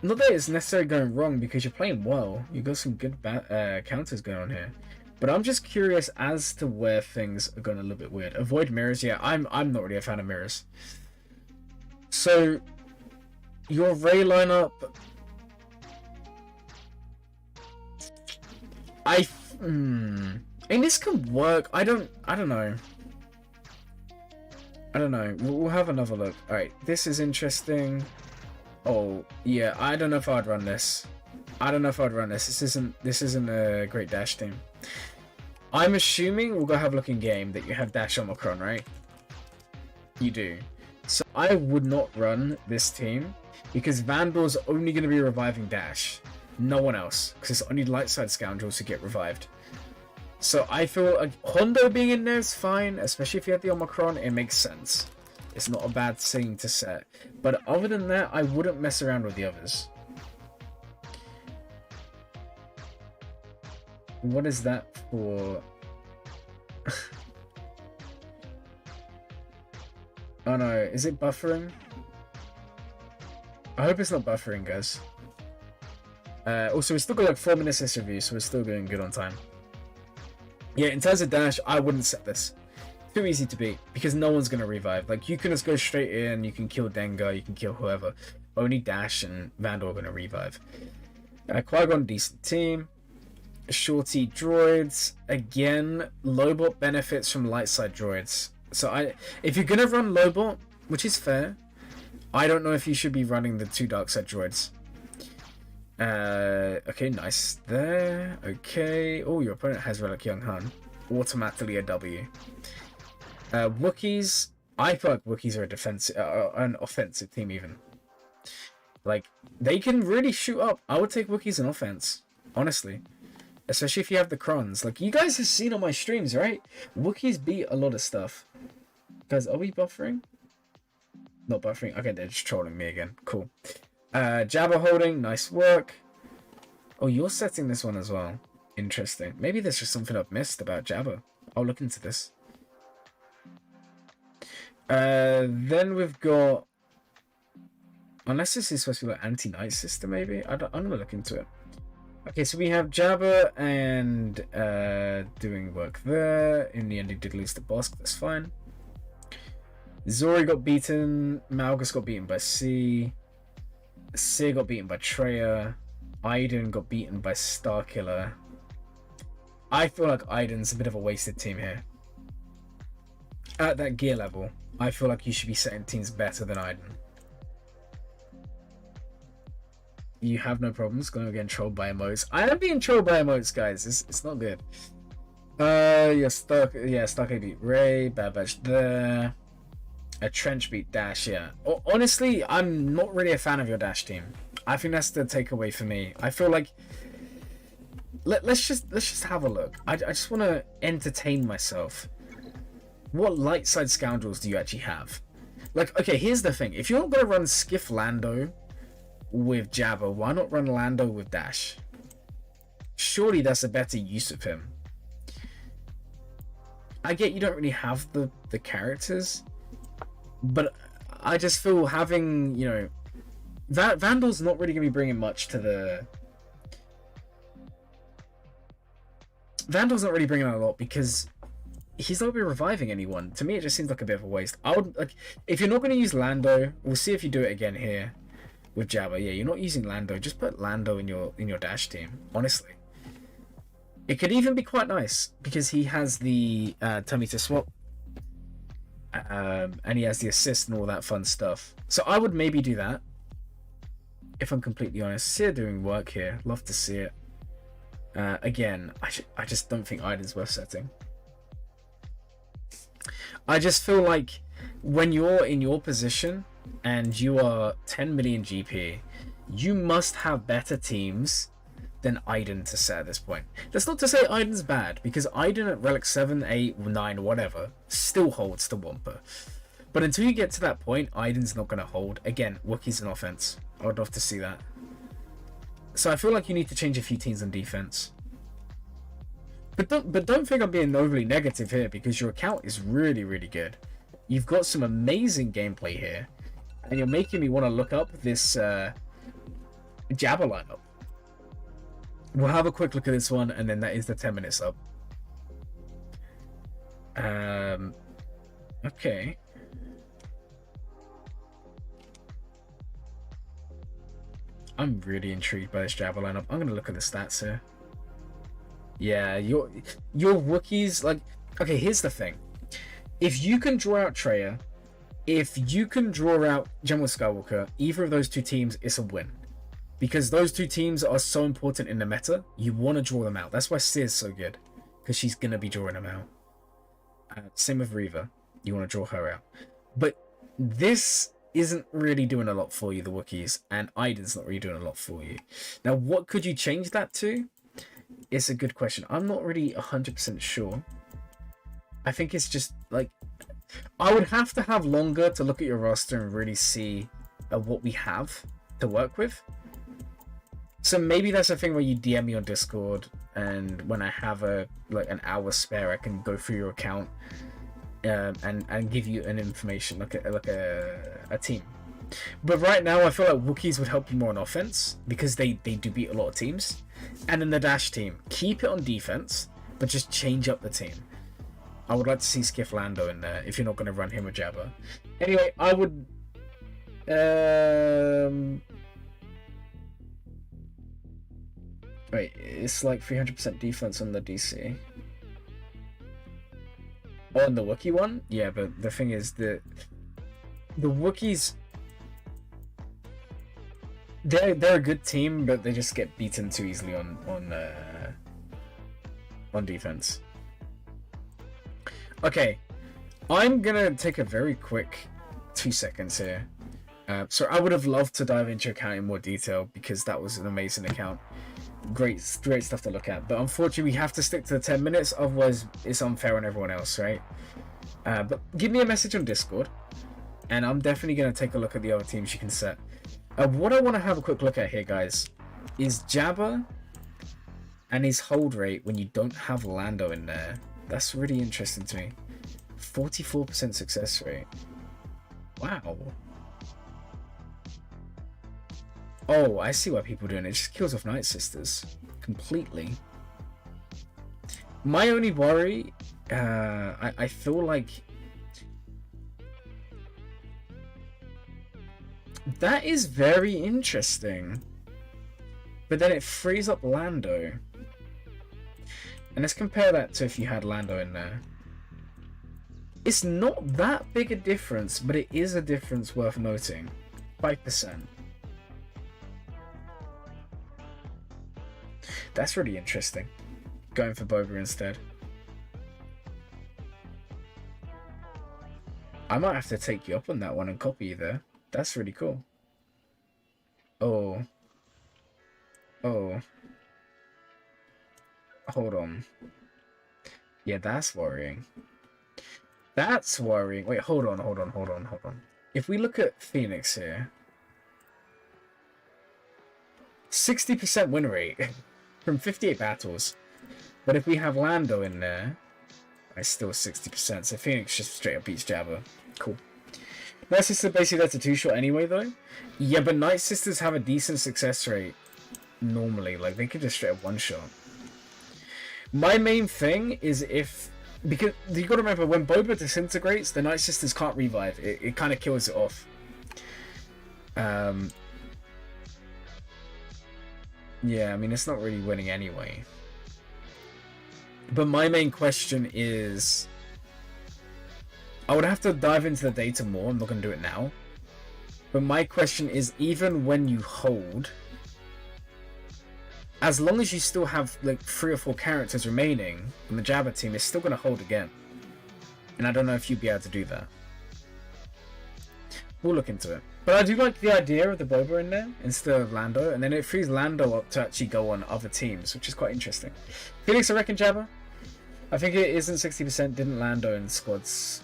Not that it's necessarily going wrong because you're playing well. You've got some good counters going on here. But I'm just curious as to where things are going a little bit weird. Avoid mirrors. Yeah, I'm not really a fan of mirrors. So, your Ray lineup... I mean, this can work. I don't know. We'll have another look. Alright, this is interesting. Oh, yeah, I don't know if I'd run this. This isn't a great Dash team. I'm assuming, we'll go have a look in game, that you have Dash Omicron, right? You do. So I would not run this team, because Vandal's only going to be reviving Dash. No one else, because it's only light side scoundrels who get revived. So I feel like Hondo being in there is fine, especially if you have the Omicron, it makes sense. It's not a bad thing to set. But other than that, I wouldn't mess around with the others. What is that for? Oh no, is it buffering? I hope it's not buffering, guys. Also, we still got like 4 minutes this review, so we're still doing good on time. Yeah, in terms of dash, I wouldn't set this. Too easy to beat, because no one's going to revive. Like, you can just go straight in, you can kill Dengar, you can kill whoever. Only Dash and Vandal are going to revive. Qui-Gon, decent team. Shorty droids. Again, Lobot benefits from light side droids. So if you're going to run Lobot, which is fair, I don't know if you should be running the 2 dark side droids. Okay, nice there. Okay. Oh, your opponent has Relic Young Han. Automatically a W. Wookiees. I feel like Wookiees are a defensive, an offensive team even. Like, they can really shoot up. I would take Wookiees in offense, honestly. Especially if you have the Crons. Like, you guys have seen on my streams, right? Wookiees beat a lot of stuff. Guys, are we buffering? Not buffering. Okay, they're just trolling me again. Cool. Jabba holding. Nice work. Oh, you're setting this one as well. Interesting. Maybe there's just something I've missed about Jabba. I'll look into this. Then we've got, unless this is supposed to be like anti-night system, maybe. I'm gonna look into it. Okay, so we have Jabba and doing work there. In the end, he did lose the boss. That's fine. Zori got beaten. Malgus got beaten by C. Seer got beaten by Traya. Iden got beaten by Starkiller. I feel like Iden's a bit of a wasted team here. At that gear level, I feel like you should be setting teams better than Iden. You have no problems going again trolled by emotes. I am being trolled by emotes, guys. It's not good. Starkey beat Ray. Bad Batch there. A Trench beat Dash, yeah. Honestly, I'm not really a fan of your Dash team. I think that's the takeaway for me. I feel like let's just have a look. I just want to entertain myself. What light side scoundrels do you actually have? Like, okay, here's the thing. If you're not going to run Skiff Lando with Jabba, why not run Lando with Dash? Surely that's a better use of him. I get you don't really have the characters, but I just feel having, you know, Vandal's not really going to be bringing much to the... Vandal's not really bringing a lot because he's not going to be reviving anyone. To me, it just seems like a bit of a waste. I would, like, if you're not going to use Lando, we'll see if you do it again here with Jabba. Yeah, you're not using Lando. Just put Lando in your Dash team, honestly. It could even be quite nice because he has the tummy to swap. And he has the assist and all that fun stuff. So I would maybe do that. If I'm completely honest. Seer doing work here. Love to see it. Again, I just don't think Iden's worth setting. I just feel like when you're in your position and you are 10 million GP, you must have better teams than Iden to set at this point. That's not to say Iden's bad, because Iden at Relic 7, 8, 9, whatever, still holds the Wampa. But until you get to that point, Iden's not going to hold. Again, Wookiee's an offense. I would love to see that. So I feel like you need to change a few teams on defense. But don't think I'm being overly negative here, because your account is really, really good. You've got some amazing gameplay here, and you're making me want to look up this Jabba lineup. We'll have a quick look at this one, and then that is the 10 minutes up. Okay. I'm really intrigued by this Jabba lineup. I'm gonna look at the stats here. Yeah, your Wookiees, like, okay, here's the thing. If you can draw out Traya, if you can draw out General Skywalker, either of those two teams, it's a win. Because those two teams are so important in the meta, you want to draw them out. That's why Seer's so good, because she's going to be drawing them out. Same with Reva. You want to draw her out. But this isn't really doing a lot for you, the Wookiees, and Iden's not really doing a lot for you. Now, what could you change that to? It's a good question. I'm not really 100% sure. I think it's just, like, I would have to have longer to look at your roster and really see what we have to work with. So maybe that's a thing where you DM me on Discord, and when I have an hour spare, I can go through your account and give you an information, like a team. But right now, I feel like Wookiees would help you more on offense because they do beat a lot of teams. And then the Dash team, keep it on defense, but just change up the team. I would like to see Skiff Lando in there if you're not going to run him or Jabba. Anyway, I would... Wait, it's like 300% defense on the DC. Oh, and the Wookiee one? Yeah, but the thing is that the Wookiees... They're a good team, but they just get beaten too easily on defense. Okay, I'm gonna take a very quick 2 seconds here. So I would have loved to dive into your account in more detail because that was an amazing account. Great stuff to look at. But unfortunately, we have to stick to the 10 minutes, otherwise it's unfair on everyone else, right? But give me a message on Discord, and I'm definitely gonna take a look at the other teams you can set. What I want to have a quick look at here, guys, is Jabba and his hold rate when you don't have Lando in there. That's really interesting to me. 44% success rate. Wow. Oh, I see why people are doing it. It just kills off Night Sisters completely. My only worry, I feel like that is very interesting, but then it frees up Lando. And let's compare that to if you had Lando in there. It's not that big a difference, but it is a difference worth noting. 5%. That's really interesting. Going for Boba instead. I might have to take you up on that one and copy you there. That's really cool. Oh. Oh. Hold on. Yeah, that's worrying. That's worrying. Wait, hold on. If we look at Phoenix here. 60% win rate from 58 battles. But if we have Lando in there, it's still 60%. So Phoenix just straight up beats Jabba. Cool. Night Sisters basically that's a 2-shot anyway, though. Yeah, but Night Sisters have a decent success rate normally. Like, they could just straight up 1-shot. My main thing is if... Because you gotta remember, when Boba disintegrates, the Night Sisters can't revive. It kind of kills it off. Yeah, I mean, it's not really winning anyway. But my main question is... I would have to dive into the data more. I'm not going to do it now. But my question is, even when you hold, as long as you still have like 3 or 4 characters remaining, and the Jabba team is still going to hold again. And I don't know if you'd be able to do that. We'll look into it. But I do like the idea of the Boba in there instead of Lando, and then it frees Lando up to actually go on other teams, which is quite interesting. Felix, I reckon Jabba. I think it isn't 60%. Didn't Lando in squads?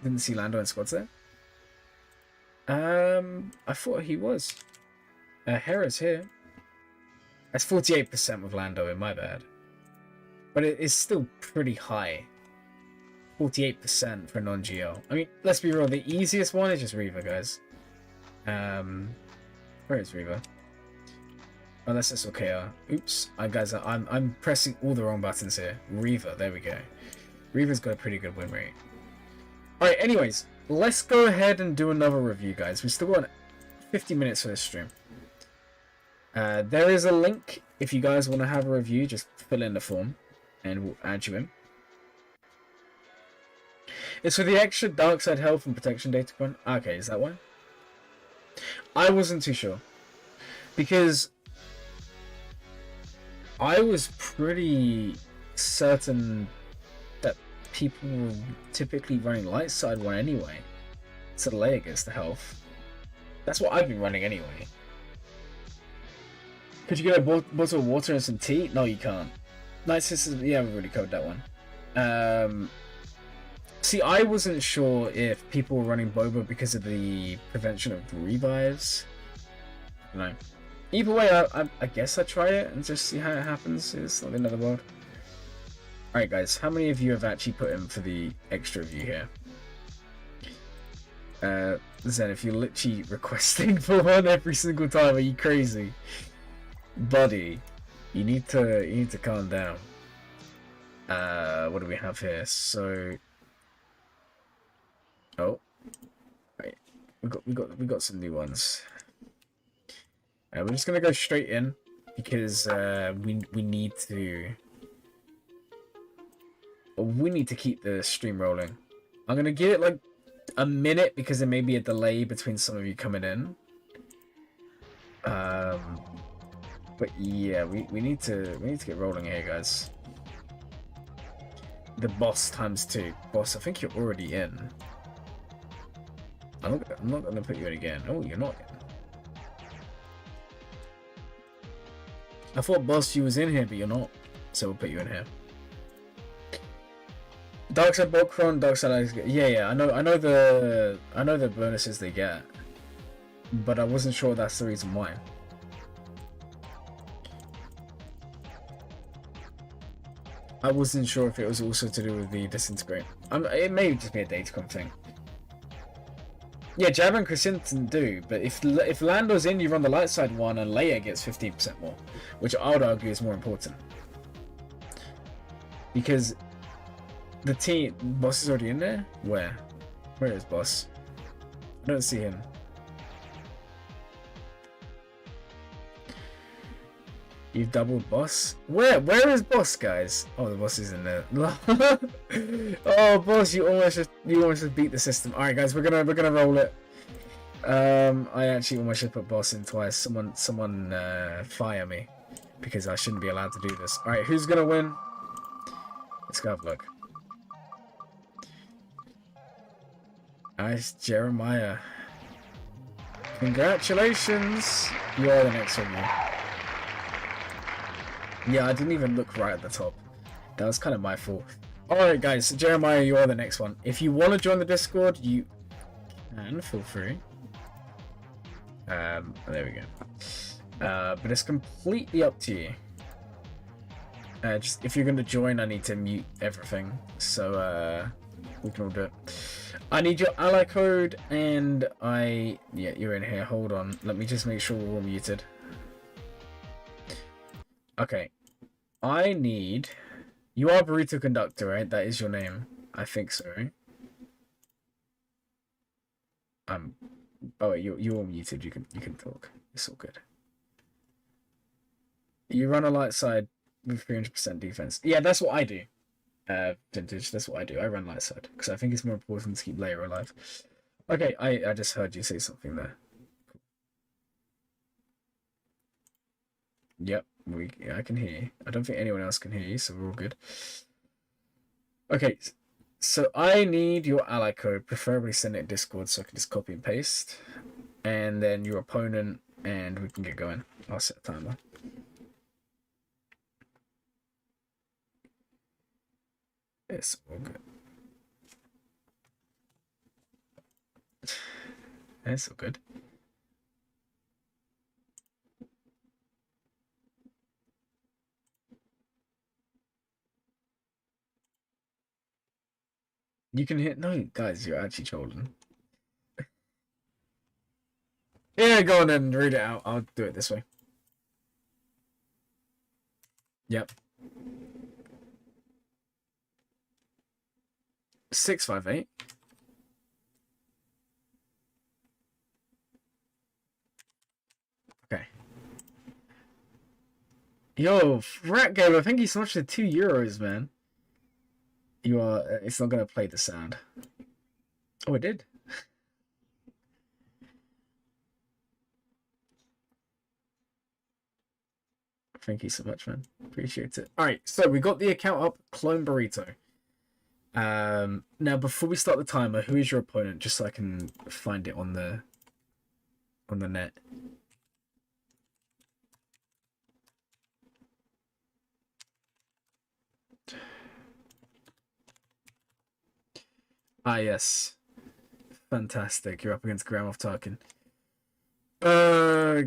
Didn't see Lando in squads there. I thought he was. Hera's here. That's 48% with Lando in, my bad. But it is still pretty high. 48% for non-GL. I mean, let's be real, the easiest one is just Reva, guys. Where is Reva? Unless it's okay. Oops. Guys, I'm pressing all the wrong buttons here. Reva, there we go. Reva's got a pretty good win rate. Alright, anyways, let's go ahead and do another review, guys. We've still got 50 minutes for this stream. There is a link. If you guys want to have a review, just fill in the form and we'll add you in. It's for the extra dark side health and protection data point. Okay, is that one? I wasn't too sure. Because I was pretty certain that people were typically running light side one anyway. So the layer gets the health. That's what I've been running anyway. Could you get a bottle of water and some tea? No, you can't. Night Sisters, yeah, we already covered that one. See, I wasn't sure if people were running Boba because of the prevention of revives. I don't know. Either way, I guess I'd try it and just see how it happens. It's not the end of the world. Alright guys, how many of you have actually put in for the extra view here? Zen, if you're literally requesting for one every single time, are you crazy? Buddy, you need to calm down. What do we have here? So, oh, wait, we got some new ones. We're just gonna go straight in because we need to keep the stream rolling. I'm gonna give it like a minute because there may be a delay between some of you coming in. But yeah, we need to get rolling here, guys. The boss ×2. Boss, I think you're already in. I'm not gonna put you in again. Oh, you're not in. I thought boss you was in here, but you're not. So we'll put you in here. Darkside Voltron, Darkside. Yeah. I know the bonuses they get, but I wasn't sure that's the reason why. I wasn't sure if it was also to do with the disintegrate. It may just be a Datacom thing. Yeah, Jabba and Crescenton do, but if Lando's in, you run the light side one, and Leia gets 15% more, which I would argue is more important. Because the team boss is already in there. Where is boss? I don't see him. You've doubled boss? Where is boss, guys? Oh, the boss is in there. Oh, boss, you almost just beat the system. All right, guys, we're gonna roll it. I actually almost should put boss in twice. Someone fire me because I shouldn't be allowed to do this. All right, who's gonna win? Let's go have a look. Nice, Jeremiah. Congratulations. You are the next one, man. Yeah, I didn't even look right at the top. That was kind of my fault. Alright guys, so Jeremiah, you are the next one. If you want to join the Discord, you can, feel free. There we go. But it's completely up to you. Just if you're going to join, I need to mute everything. So, we can all do it. I need your ally code, and yeah, you're in here. Hold on. Let me just make sure we're all muted. Okay, I need... You are Burrito Conductor, right? That is your name. I think so, right? Oh wait, you're all muted. You can talk. It's all good. You run a light side with 300% defense. Yeah, that's what I do. Vintage, that's what I do. I run light side because I think it's more important to keep Leia alive. Okay, I just heard you say something there. Yep, I can hear you. I don't think anyone else can hear you, so we're all good. Okay, so I need your ally code, preferably send it in Discord so I can just copy and paste. And then your opponent, and we can get going. I'll set a timer. It's all good. It's all good. You can hit... No, guys, you're actually trolling. Yeah, go on and read it out. I'll do it this way. Yep. 658. Okay. Yo, Rat Gamer, thank you so much for the €2, man. You are... It's not going to play the sound. Oh, it did. Thank you so much, man. Appreciate it. All right, so we got the account up. Clone Burrito. Now, before we start the timer, who is your opponent? Just so I can find it on the net. Ah, yes. Fantastic. You're up against Grand Moff Tarkin.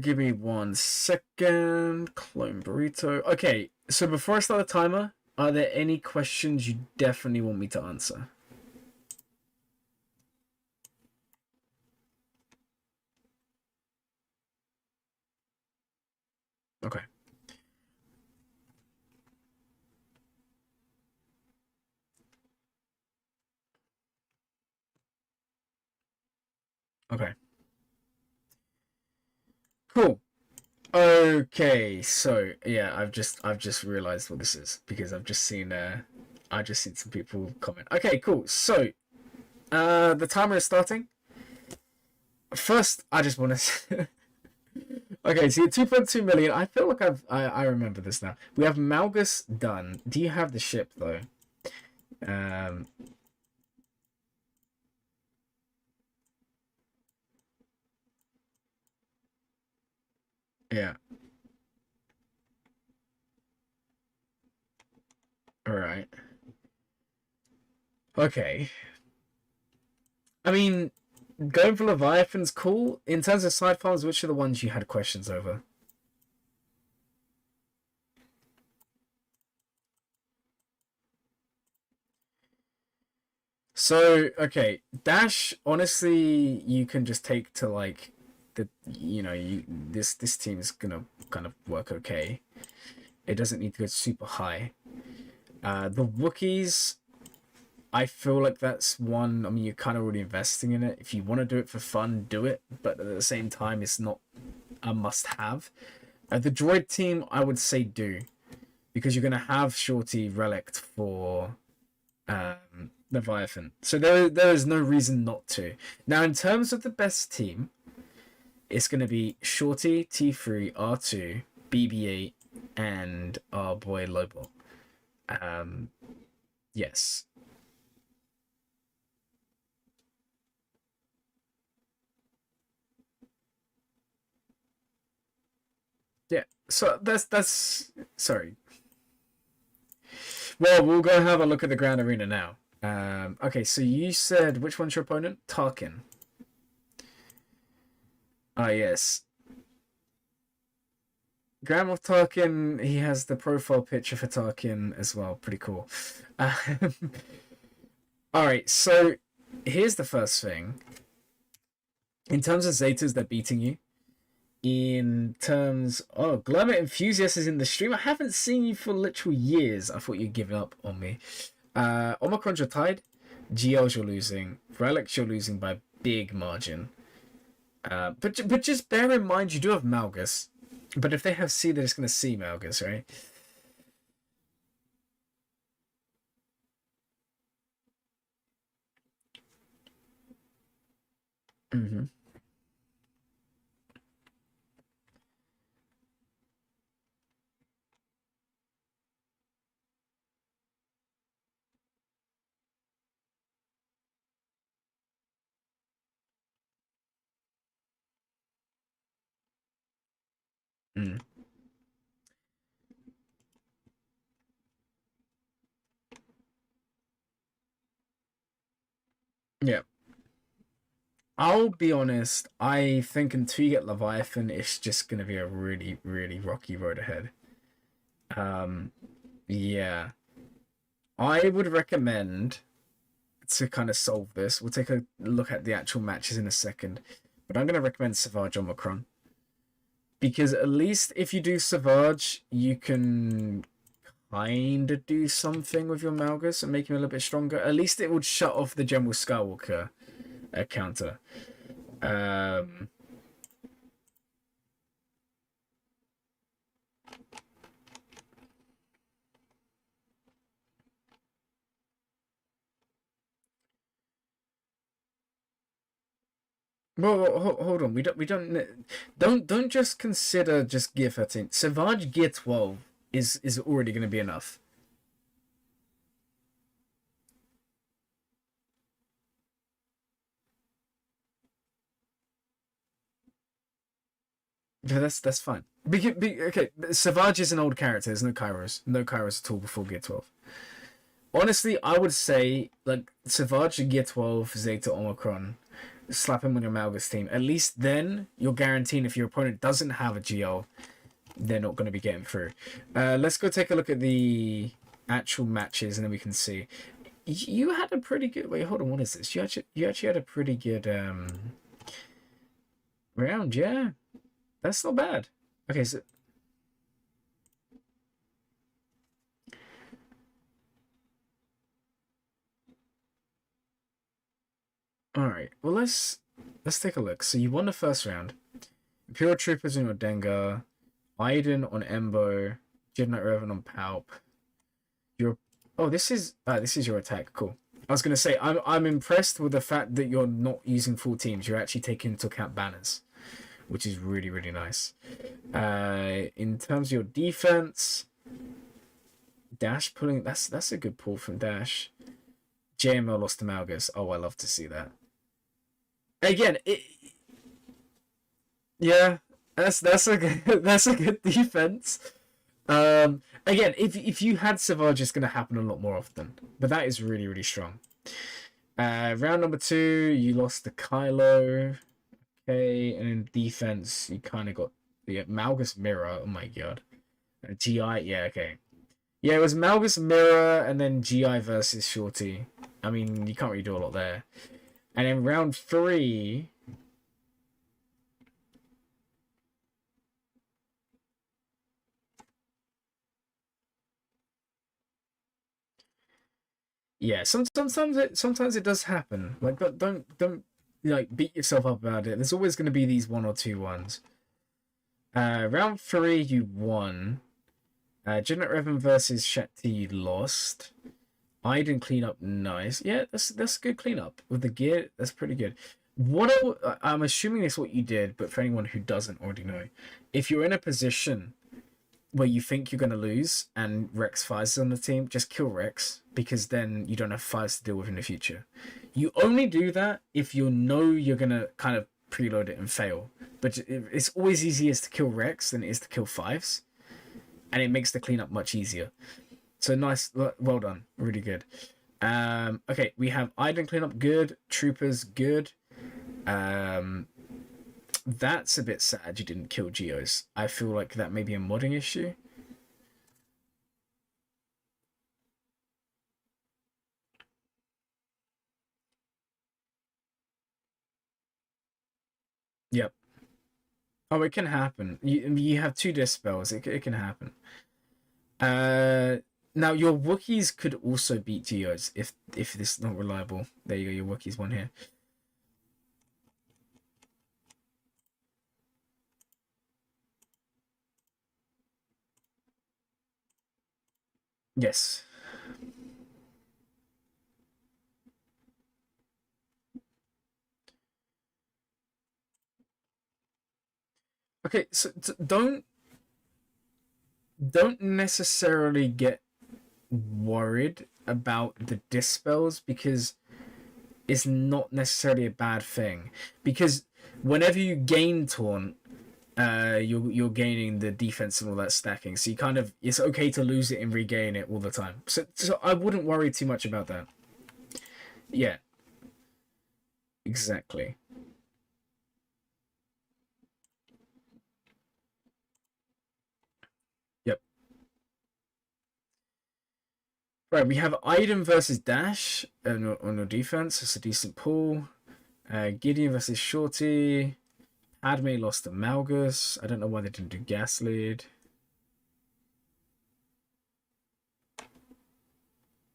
Give me 1 second. Clone Burrito. Okay, so before I start the timer, are there any questions you definitely want me to answer? Okay. Okay. Cool. Okay, so yeah, I've just realized what this is because I've just seen some people comment. Okay, cool. So the timer is starting. First, I just want to okay, so 2.2 million. I feel like I remember this now. We have Malgus done. Do you have the ship though? Um yeah. All right. Okay. I mean, going for Leviathan's cool. In terms of side farms, which are the ones you had questions over? So, okay, Dash, honestly, you can just take to like this team is gonna kind of work okay. It doesn't need to go super high. The Wookiees, I feel like that's one. I mean, you're kind of already investing in it. If you want to do it for fun, do it. But at the same time, it's not a must-have. The Droid team, I would say do, because you're gonna have Shorty Relict for Leviathan. So there is no reason not to. Now, in terms of the best team, it's going to be Shorty, T3, R2, BB8, and our boy Lobo. Yes. Yeah. So that's sorry. Well, we'll go have a look at the Grand Arena now. Okay, so you said which one's your opponent? Tarkin. Ah, yes. Grand Moff Tarkin, he has the profile picture for Tarkin as well. Pretty cool. Alright, so here's the first thing. In terms of Zetas, they're beating you. In terms... Oh, Glamour Enthusiast is in the stream. I haven't seen you for literal years. I thought you'd given up on me. Omicron, you're tied. GLs, you're losing. Relics, you're losing by big margin. But just bear in mind, you do have Malgus. But if they have C, they're just going to see Malgus, right? Mm-hmm. Mm. Yeah. I'll be honest, I think until you get Leviathan, it's just going to be a really, really rocky road ahead. Yeah. I would recommend to kind of solve this. We'll take a look at the actual matches in a second. But I'm going to recommend Savage Omicron. Because at least if you do Savage, you can kind of do something with your Malgus and make him a little bit stronger. At least it would shut off the General Skywalker counter. Well, hold on. Don't just consider just Gear 13. Savage Gear 12 is already going to be enough. Yeah, that's fine. Okay, Savage is an old character. There's no Kairos. No Kairos at all before Gear 12. Honestly, I would say, like, Savage Gear 12, Zeta Omicron, slap him on your Malgus team. At least then, you're guaranteeing if your opponent doesn't have a GL, they're not going to be getting through. Let's go take a look at the actual matches, and then we can see. You had a pretty good... Wait, hold on. What is this? You actually had a pretty good round, yeah. That's not bad. Okay, so All right. Well, let's take a look. So you won the first round. Imperial Troopers on your Dengar, Iden on Embo, Jidnut Revan on Palp. Your this is your attack. Cool. I was gonna say I'm impressed with the fact that you're not using full teams. You're actually taking into account banners, which is really, really nice. In terms of your defense, Dash pulling that's a good pull from Dash. JML lost to Malgus. Oh, I love to see that. Again, yeah, that's a good, that's a good defense. Again, if you had Savage, it's gonna happen a lot more often, but that is really, really strong. Round number 2, you lost to Kylo. Okay, and in defense, you kind of got the Malgus Mirror. Oh my god, GI. Yeah, okay. Yeah, it was Malgus Mirror and then GI versus Shorty. I mean, you can't really do a lot there. And in round 3. Yeah, sometimes it does happen. Like don't like beat yourself up about it. There's always going to be these 1 or 2 ones. Round 3 you won. Jidnut Revan versus Shakti you lost. I didn't clean up nice. Yeah, that's good cleanup with the gear. That's pretty good. I'm assuming that's what you did, but for anyone who doesn't already know, if you're in a position where you think you're going to lose and Rex fires on the team, just kill Rex, because then you don't have fires to deal with in the future. You only do that if you know you're going to kind of preload it and fail. But it's always easiest to kill Rex than it is to kill 5s. And it makes the cleanup much easier. So nice, well done, really good. Okay, we have Iden cleanup good, Troopers good. That's a bit sad you didn't kill Geos. I feel like that may be a modding issue. Yep. Oh, it can happen. You have 2 dispels. It can happen. Now your Wookiees could also beat Geos if this is not reliable. There you go. Your Wookiees won here. Yes. Okay, so don't necessarily get worried about the dispels, because it's not necessarily a bad thing. Because whenever you gain taunt, you're gaining the defense and all that stacking. So you kind of, it's okay to lose it and regain it all the time. So I wouldn't worry too much about that. Yeah. Exactly. Yep. Right, we have Iden versus Dash on your defense. It's a decent pull. Gideon versus Shorty. Adme lost to Malgus. I don't know why they didn't do Gas Lead.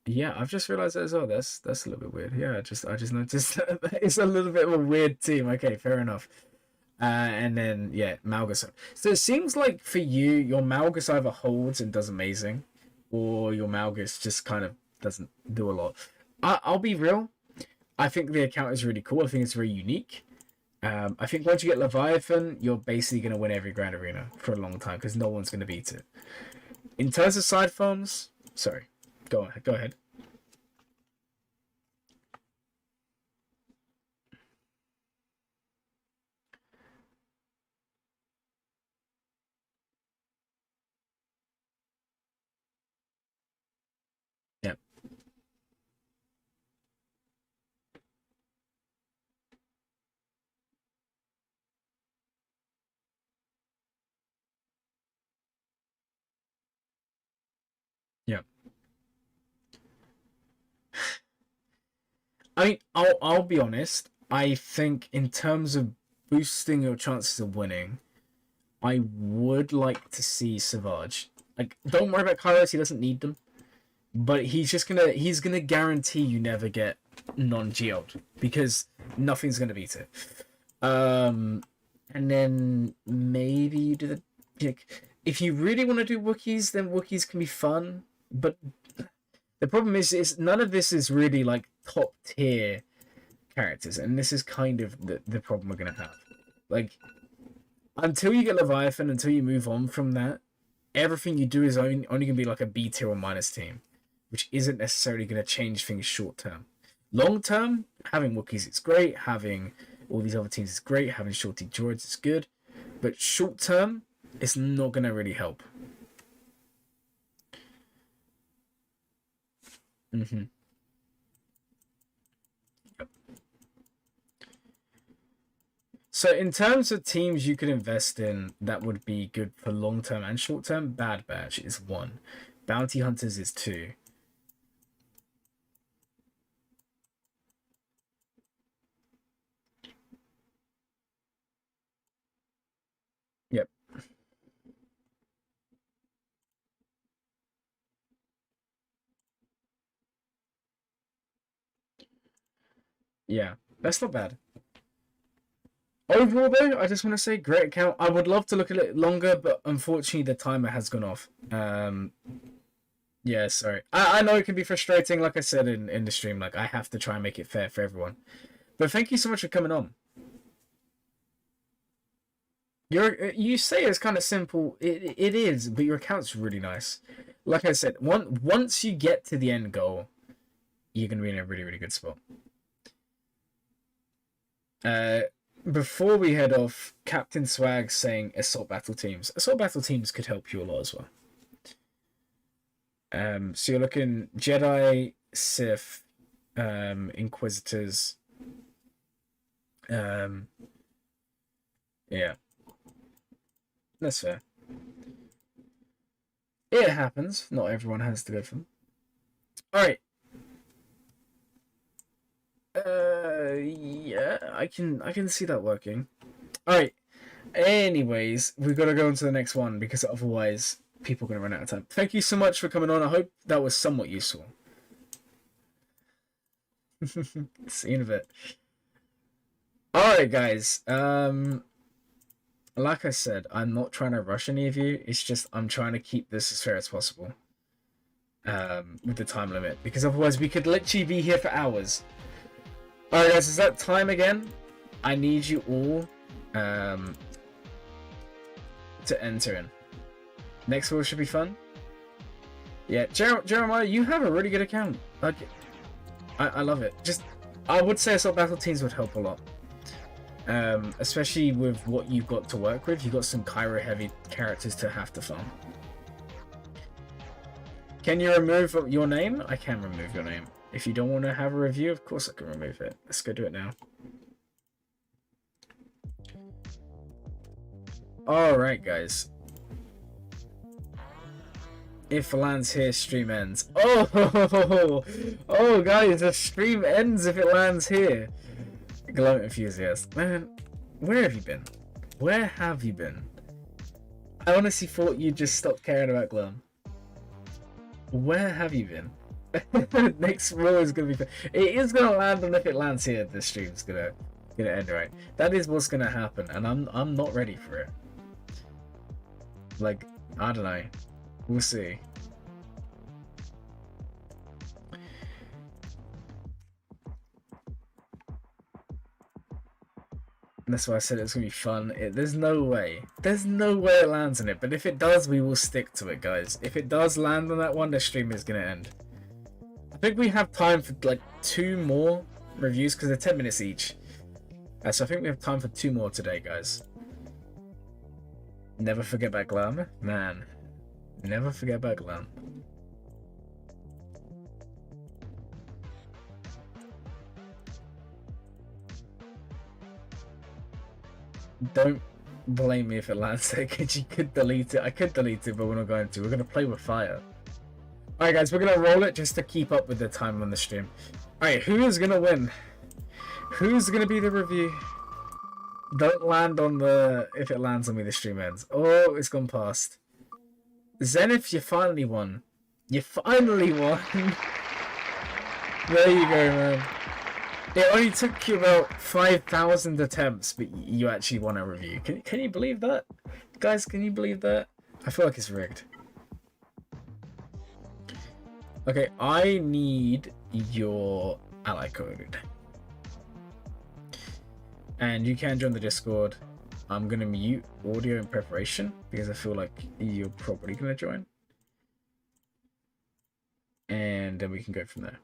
Yeah, I've just realized that as well. That's a little bit weird. Yeah, I just noticed that it's a little bit of a weird team. Okay, fair enough. And then yeah, Malgus. So it seems like for you, your Malgus either holds and does amazing, or your Malgus just kind of doesn't do a lot. I'll be real. I think the account is really cool. I think it's very unique. I think once you get Leviathan, you're basically going to win every Grand Arena for a long time, because no one's going to beat it. In terms of side farms, sorry, go ahead. Yeah. Yeah. I mean, I'll be honest. I think in terms of boosting your chances of winning, I would like to see Savage. Like, don't worry about Kairos, he doesn't need them. But he's gonna guarantee you never get non-geode because nothing's gonna beat it. And then maybe you do the like, if you really want to do Wookiees, then Wookiees can be fun. But the problem is none of this is really like top tier characters, and this is kind of the problem we're gonna have. Like, until you get Leviathan, until you move on from that, everything you do is only gonna be like a B tier or minus team, which isn't necessarily gonna change things short term. Long term, having Wookiees is great, having all these other teams is great, having shorty droids is good, but short term, it's not gonna really help. Mm-hmm. Yep. So in terms of teams you could invest in that would be good for long term and short term, Bad Batch is 1. Bounty Hunters is 2. Yep. Yeah, that's not bad. Overall, though, I just want to say great account. I would love to look at it longer, but unfortunately, the timer has gone off. Yeah, sorry. I know it can be frustrating, like I said in the stream. Like, I have to try and make it fair for everyone. But thank you so much for coming on. You say it's kind of simple. It is, but your account's really nice. Like I said, once you get to the end goal, you're going to be in a really, really good spot. Before we head off, Captain Swag saying assault battle teams. Assault battle teams could help you a lot as well. So you're looking Jedi, Sith, Inquisitors. Yeah, that's fair. It happens. Not everyone has to go for them. All right. Yeah, I can see that working. All right. Anyways, we've got to go on to the next one because otherwise people are going to run out of time. Thank you so much for coming on. I hope that was somewhat useful. See you in a bit. All right, guys. Like I said, I'm not trying to rush any of you. It's just I'm trying to keep this as fair as possible. With the time limit, because otherwise we could literally be here for hours. Alright guys, is that time again? I need you all to enter in. Next world should be fun. Yeah, Jeremiah, you have a really good account. Like, I love it. Just, I would say assault battle teams would help a lot. Especially with what you've got to work with. You've got some Cairo heavy characters to have to farm. Can you remove your name? I can remove your name. If you don't want to have a review, of course I can remove it. Let's go do it now. Alright, guys. If it lands here, stream ends. Oh, oh, guys, the stream ends if it lands here. Glow enthusiast. Man, where have you been? Where have you been? I honestly thought you just stopped caring about Glum. Where have you been? Next row is gonna be fun. It is gonna land, and if it lands here, the stream's gonna end right. That is what's gonna happen, and I'm not ready for it. Like, I don't know. We'll see. That's why I said it's gonna be fun. There's no way. There's no way it lands on it. But if it does, we will stick to it, guys. If it does land on that one, the stream is gonna end. I think we have time for like 2 more reviews because they're 10 minutes each. So I think we have time for 2 more today, guys. Never forget about Glam, man. Never forget about Glam. Don't blame me if it lands there, because you could delete it. I could delete it, but we're not going to. We're going to play with fire. Alright guys, we're going to roll it just to keep up with the time on the stream. Alright, who is going to win? Who's going to be the review? Don't land on the... If it lands on me, the stream ends. Oh, it's gone past. Zenith, you finally won. You finally won. There you go, man. It only took you about 5,000 attempts, but you actually want a review. Can you believe that? Guys, can you believe that? I feel like it's rigged. Okay, I need your ally code. And you can join the Discord. I'm going to mute audio in preparation because I feel like you're probably going to join. And then we can go from there.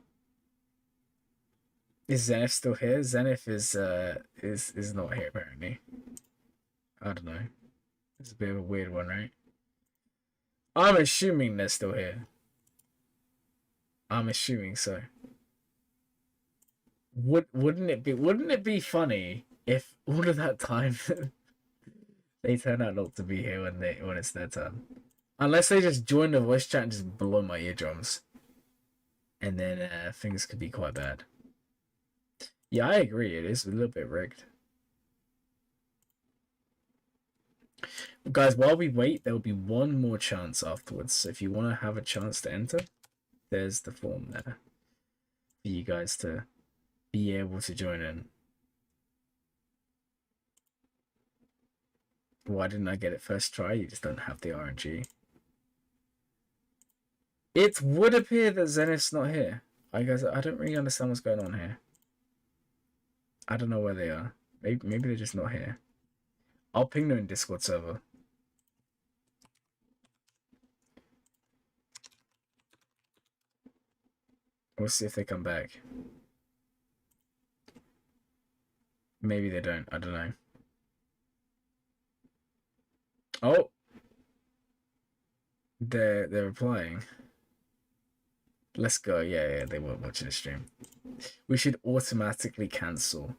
Is Zenith still here? Zenith is not here apparently. I don't know. It's a bit of a weird one, right? I'm assuming they're still here. I'm assuming so. Wouldn't it be funny if all of that time they turn out not to be here when it's their turn? Unless they just join the voice chat and just blow my eardrums. And then things could be quite bad. Yeah, I agree. It is a little bit rigged. Guys, while we wait, there will be one more chance afterwards. So if you want to have a chance to enter, there's the form there for you guys to be able to join in. Why didn't I get it first try? You just don't have the RNG. It would appear that Zenith's not here. I don't really understand what's going on here. I don't know where they are. Maybe they're just not here. I'll ping them in Discord server. We'll see if they come back. Maybe they don't. I don't know. Oh, they're replying. Let's go. Yeah, they weren't watching the stream. We should automatically cancel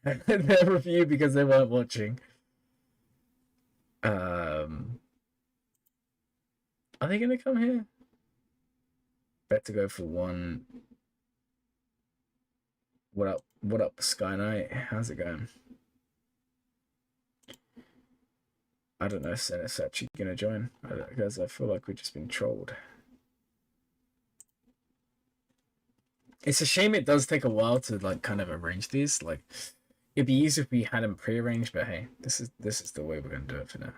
their review because they weren't watching. Are they gonna come here? Better go for one. What up, Sky Knight? How's it going? I don't know if Zenith's actually gonna join. Because I feel like we've just been trolled. It's a shame it does take a while to like kind of arrange these. Like, it'd be easier if we had them pre-arranged, but hey, this is the way we're gonna do it for now.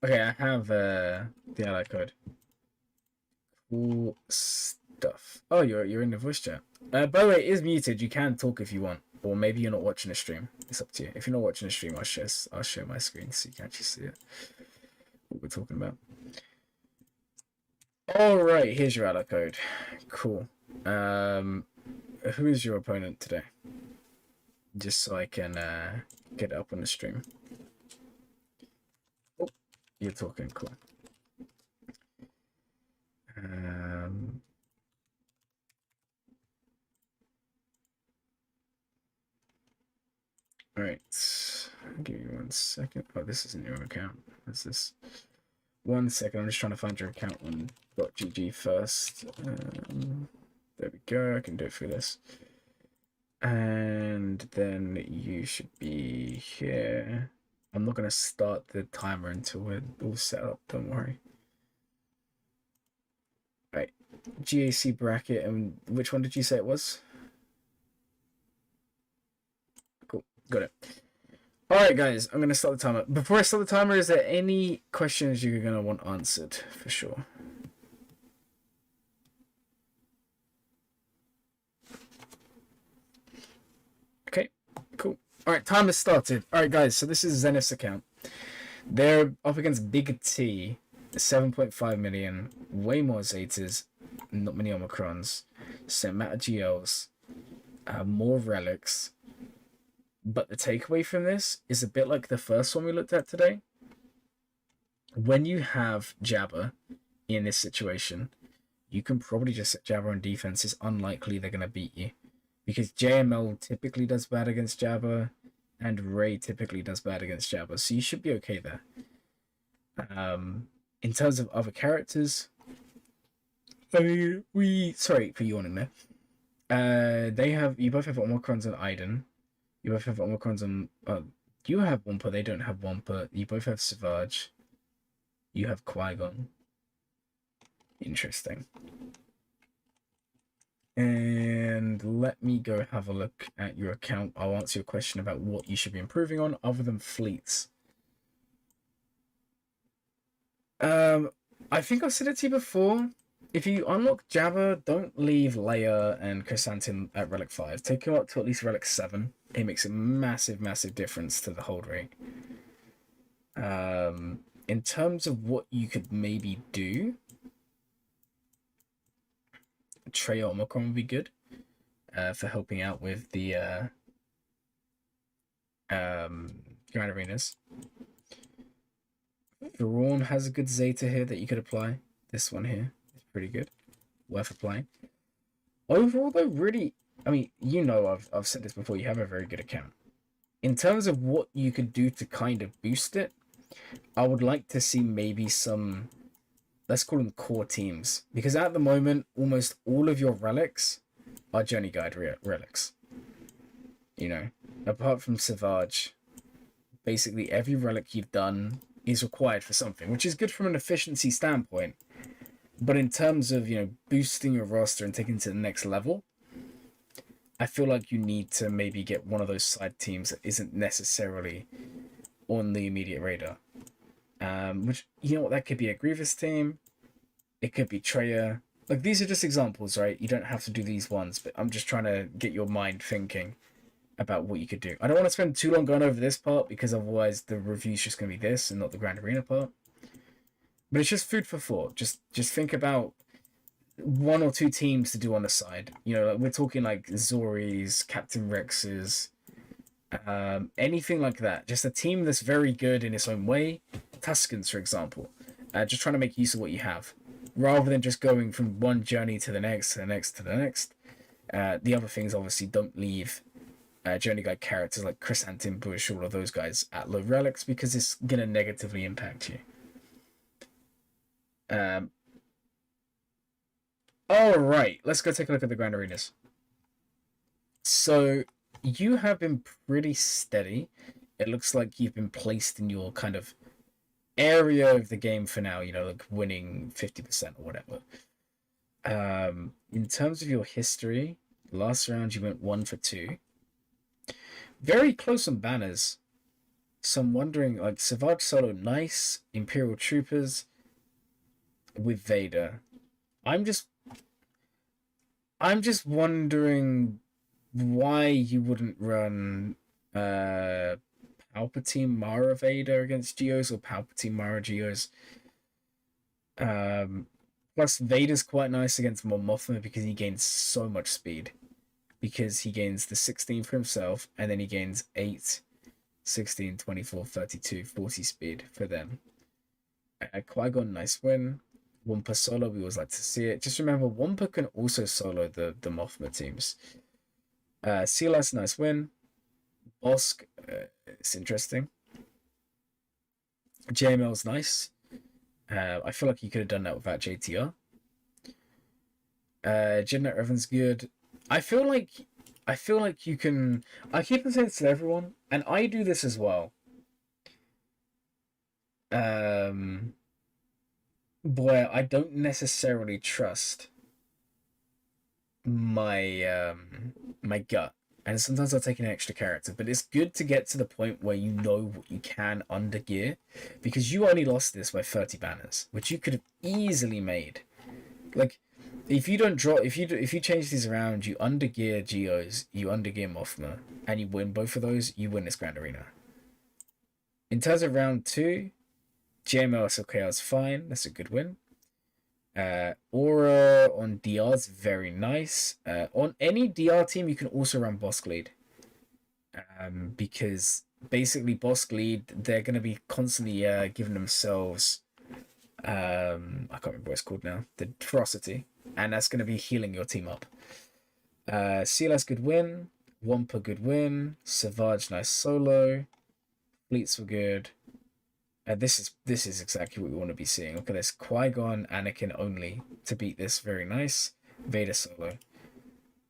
Okay, I have the ally code. Cool stuff. Oh, you're in the voice chat. By the way, it is muted. You can talk if you want, or maybe you're not watching the stream. It's up to you. If you're not watching the stream, I'll share my screen so you can actually see it. What we're talking about. All right, here's your ally code. Cool. Who is your opponent today? Just so I can get it up on the stream. Oh, you're talking. Cool. All right. I'll give you 1 second. Oh, this isn't your account. What's this? 1 second. I'm just trying to find your account on .gg first. There we go. I can do it through this. And then you should be here. I'm not going to start the timer until we're all set up. Don't worry. Right. GAC bracket. And which one did you say it was? Cool. Got it. Alright guys, I'm going to start the timer. Before I start the timer, is there any questions you're going to want answered? For sure. Okay, cool. Alright, timer started. Alright guys, so this is Zenith's account. They're up against Big T, 7.5 million, way more Zetas, not many Omicrons, same amount of GLs, more relics. But the takeaway from this is a bit like the first one we looked at today. When you have Jabba in this situation, you can probably just set Jabba on defense. It's unlikely they're going to beat you. Because JML typically does bad against Jabba, and Rey typically does bad against Jabba. So you should be okay there. In terms of other characters, I mean, sorry for yawning there. You both have Omicrons and Iden. You both have Omicrons and... you have Wampa, they don't have Wampa. You both have Savage. You have Qui-Gon. Interesting. And let me go have a look at your account. I'll answer your question about what you should be improving on other than fleets. I think I've said it to you before. If you unlock Jabba, don't leave Leia and Chrysanthemum at Relic 5. Take her up to at least Relic 7. It makes a massive, massive difference to the hold rate. In terms of what you could maybe do, Trey Omicron would be good for helping out with the Grand Arenas. Thrawn has a good Zeta here that you could apply. This one here is pretty good. Worth applying. Overall, though, really, I mean, you know, I've said this before, you have a very good account. In terms of what you could do to kind of boost it, I would like to see maybe some, let's call them core teams. Because at the moment, almost all of your relics are Journey Guide relics. You know, apart from Savage, basically every relic you've done is required for something, which is good from an efficiency standpoint. But in terms of, you know, boosting your roster and taking it to the next level, I feel like you need to maybe get one of those side teams that isn't necessarily on the immediate radar. Which, you know what, that could be a Grievous team. It could be Traya. Like, these are just examples, right? You don't have to do these ones, but I'm just trying to get your mind thinking about what you could do. I don't want to spend too long going over this part because otherwise the review's just going to be this and not the Grand Arena part. But it's just food for thought. Just think about one or two teams to do on the side. You know, like we're talking like Zori's, Captain Rex's, anything like that. Just a team that's very good in its own way. Tuscans, for example. Just trying to make use of what you have, rather than just going from one journey to the next, to the next, to the next. The other things, obviously, don't leave Journey Guide characters like Chrysanthemum, Bush, all of those guys at low relics because it's going to negatively impact you. Alright, let's go take a look at the Grand Arenas. So, you have been pretty steady. It looks like you've been placed in your kind of area of the game for now, you know, like winning 50% or whatever. In terms of your history, last round you went 1 for 2. Very close on banners. So I'm wondering, like, Savage Solo, nice. Imperial Troopers with Vader. I'm just wondering why you wouldn't run Palpatine Mara Vader against Geos or Palpatine Mara Geos. Plus Vader's quite nice against Mon Mothma because he gains so much speed. Because he gains the 16 for himself, and then he gains 8, 16, 24, 32, 40 speed for them. Qui-Gon, nice win. Wampa solo, we always like to see it. Just remember, Wampa can also solo the Mothma teams. Silas, nice win. Bosk, it's interesting. JML's nice. I feel like you could have done that without JTR. Jednat Revan's good. I feel like you can. I keep on saying this to everyone, and I do this as well. Boy, I don't necessarily trust my my gut, and sometimes I'll take an extra character, but it's good to get to the point where you know what you can under gear, because you only lost this by 30 banners, which you could have easily made. Like, if you don't draw, if you change these around, you undergear Geos, you undergear Mothma, and you win both of those, you win this Grand Arena. In terms of round 2, GML SLKR is fine. That's a good win. Aura on DR is very nice. On any DR team, you can also run Bosk lead. Because basically Bosk lead, they're going to be constantly giving themselves, I can't remember what it's called now, the ferocity, and that's going to be healing your team up. CLS good win. Wampa good win. Savage nice solo. Fleets were good. This is exactly what we want to be seeing. Look at this. Qui-Gon, Anakin only to beat this. Very nice. Vader solo.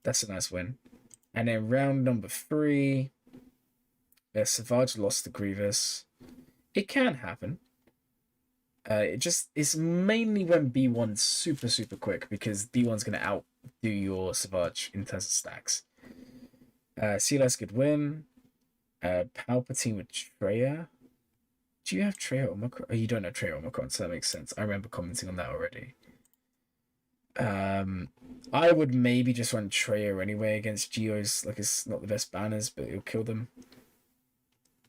That's a nice win. And then round number 3. Savage lost to Grievous. It can happen. It's mainly when B1's super quick, because B1's going to do your Savage in terms of stacks. Silas could win. Palpatine with Treya. Do you have Treya Omicron? Oh, you don't have Treya Omicron, so that makes sense. I remember commenting on that already. I would maybe just run Treya anyway against Geos. Like, it's not the best banners, but it'll kill them.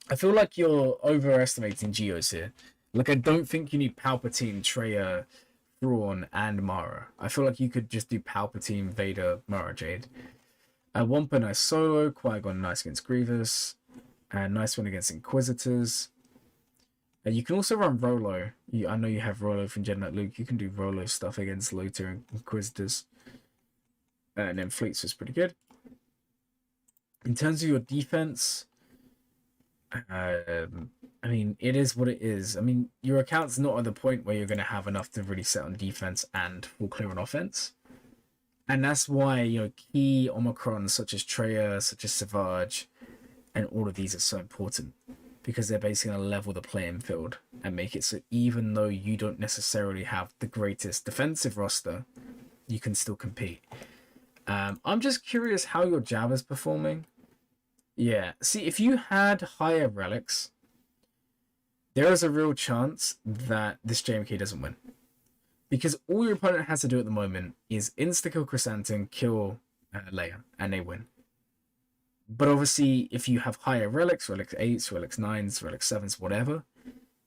I feel like you're overestimating Geos here. Like, I don't think you need Palpatine, Treya, Thrawn, and Mara. I feel like you could just do Palpatine, Vader, Mara, Jade. Wampa, nice solo. Qui-Gon, nice against Grievous. Nice one against Inquisitors. You can also run Rolo. I know you have Rolo from Jedi Knight Luke. You can do Rolo stuff against Loter and Inquisitors. And then Fleets was pretty good. In terms of your defense, I mean, it is what it is. I mean, your account's not at the point where you're going to have enough to really set on defense and full clear on offense. And that's why, you know, key Omicrons such as Treya, such as Savage, and all of these are so important. Because they're basically going to level the playing field and make it so even though you don't necessarily have the greatest defensive roster, you can still compete. I'm just curious how your Jabba's performing. Yeah, see, if you had higher relics, there is a real chance that this JMK doesn't win. Because all your opponent has to do at the moment is insta-kill Chrysanthemum, kill Leia, and they win. But obviously, if you have higher relics, relic 8s, relics 9s, relic 7s, whatever,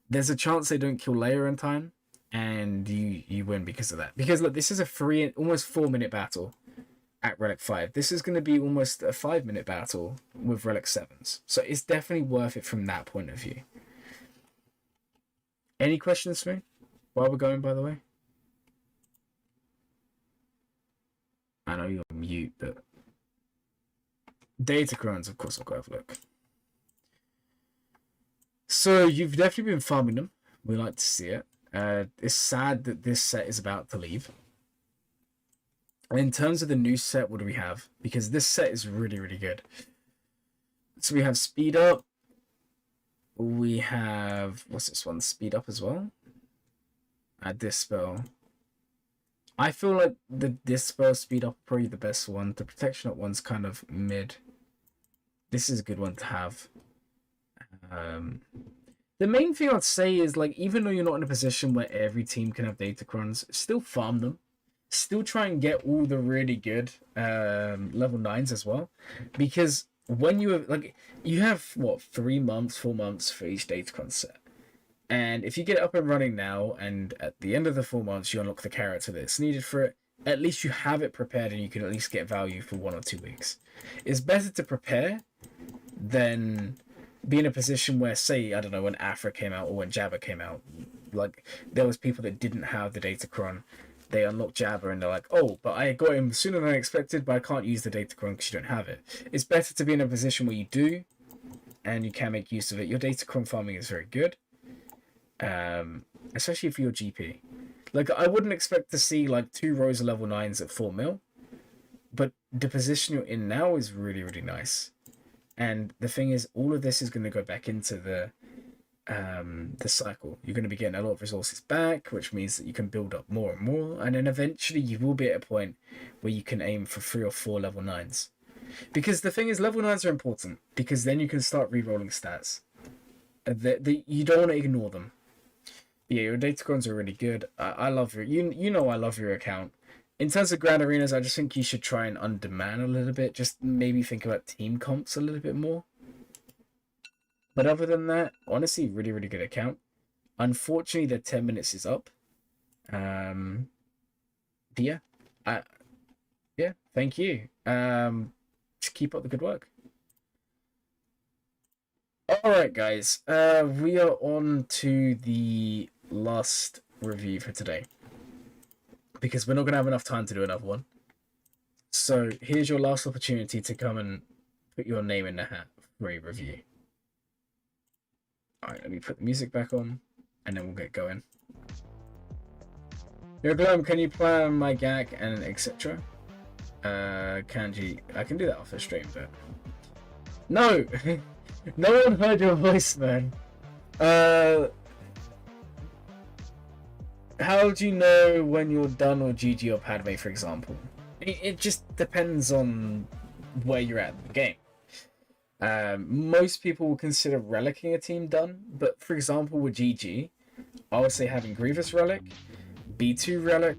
there's a chance they don't kill Leia in time, and you win because of that. Because look, this is a almost 4-minute battle at relic 5. This is going to be almost a 5-minute battle with relic 7s. So it's definitely worth it from that point of view. Any questions for me while we're going, by the way? I know you're on mute, but... Datacrons, of course, I'll go have a look. So you've definitely been farming them. We like to see it. It's sad that this set is about to leave. And in terms of the new set, what do we have? Because this set is really, really good. So we have Speed Up. We have... What's this one? Speed Up as well. Dispel. I feel like the Dispel Speed Up probably the best one. The Protection Up one's kind of mid. This is a good one to have. The main thing I'd say is, like, even though you're not in a position where every team can have Datacrons, still farm them. Still try and get all the really good level 9s as well. Because when you have, like, you have, what, 3 months, 4 months for each Datacron set. And if you get it up and running now, and at the end of the 4 months you unlock the character that's needed for it, at least you have it prepared and you can at least get value for 1 or 2 weeks. It's better to prepare than be in a position where, say, I don't know, when Afra came out or when Jabba came out, like, there was people that didn't have the Datacron. They unlocked Jabba and they're like, oh, but I got him sooner than I expected, but I can't use the Datacron because you don't have it. It's better to be in a position where you do and you can make use of it. Your Datacron farming is very good. Especially for your GP. Like, I wouldn't expect to see like 2 rows of level 9s at 4 mil, but the position you're in now is really, really nice. And the thing is, all of this is going to go back into the cycle. You're going to be getting a lot of resources back, which means that you can build up more and more, and then eventually you will be at a point where you can aim for 3 or 4 level 9s. Because the thing is, level 9s are important, because then you can start re-rolling stats. You don't want to ignore them. Yeah, your Datacrons are really good. I love your... You know I love your account. In terms of Grand Arenas, I just think you should try and underman a little bit. Just maybe think about team comps a little bit more. But other than that, honestly, really, really good account. Unfortunately, the 10 minutes is up. But yeah. Yeah, thank you. Just keep up the good work. Alright, guys. We are on to the last review for today. Because we're not going to have enough time to do another one. So, here's your last opportunity to come and put your name in the hat for a review. Alright, let me put the music back on, and then we'll get going. Yo, Glum, can you plan my GAC and etc.? Kanji, I can do that off the stream, but... No! No one heard your voice, man. How do you know when you're done or GG or Padme, for example? It just depends on where you're at in the game. Most people will consider relicking a team done, but for example with GG, I would say having Grievous Relic, B2 Relic,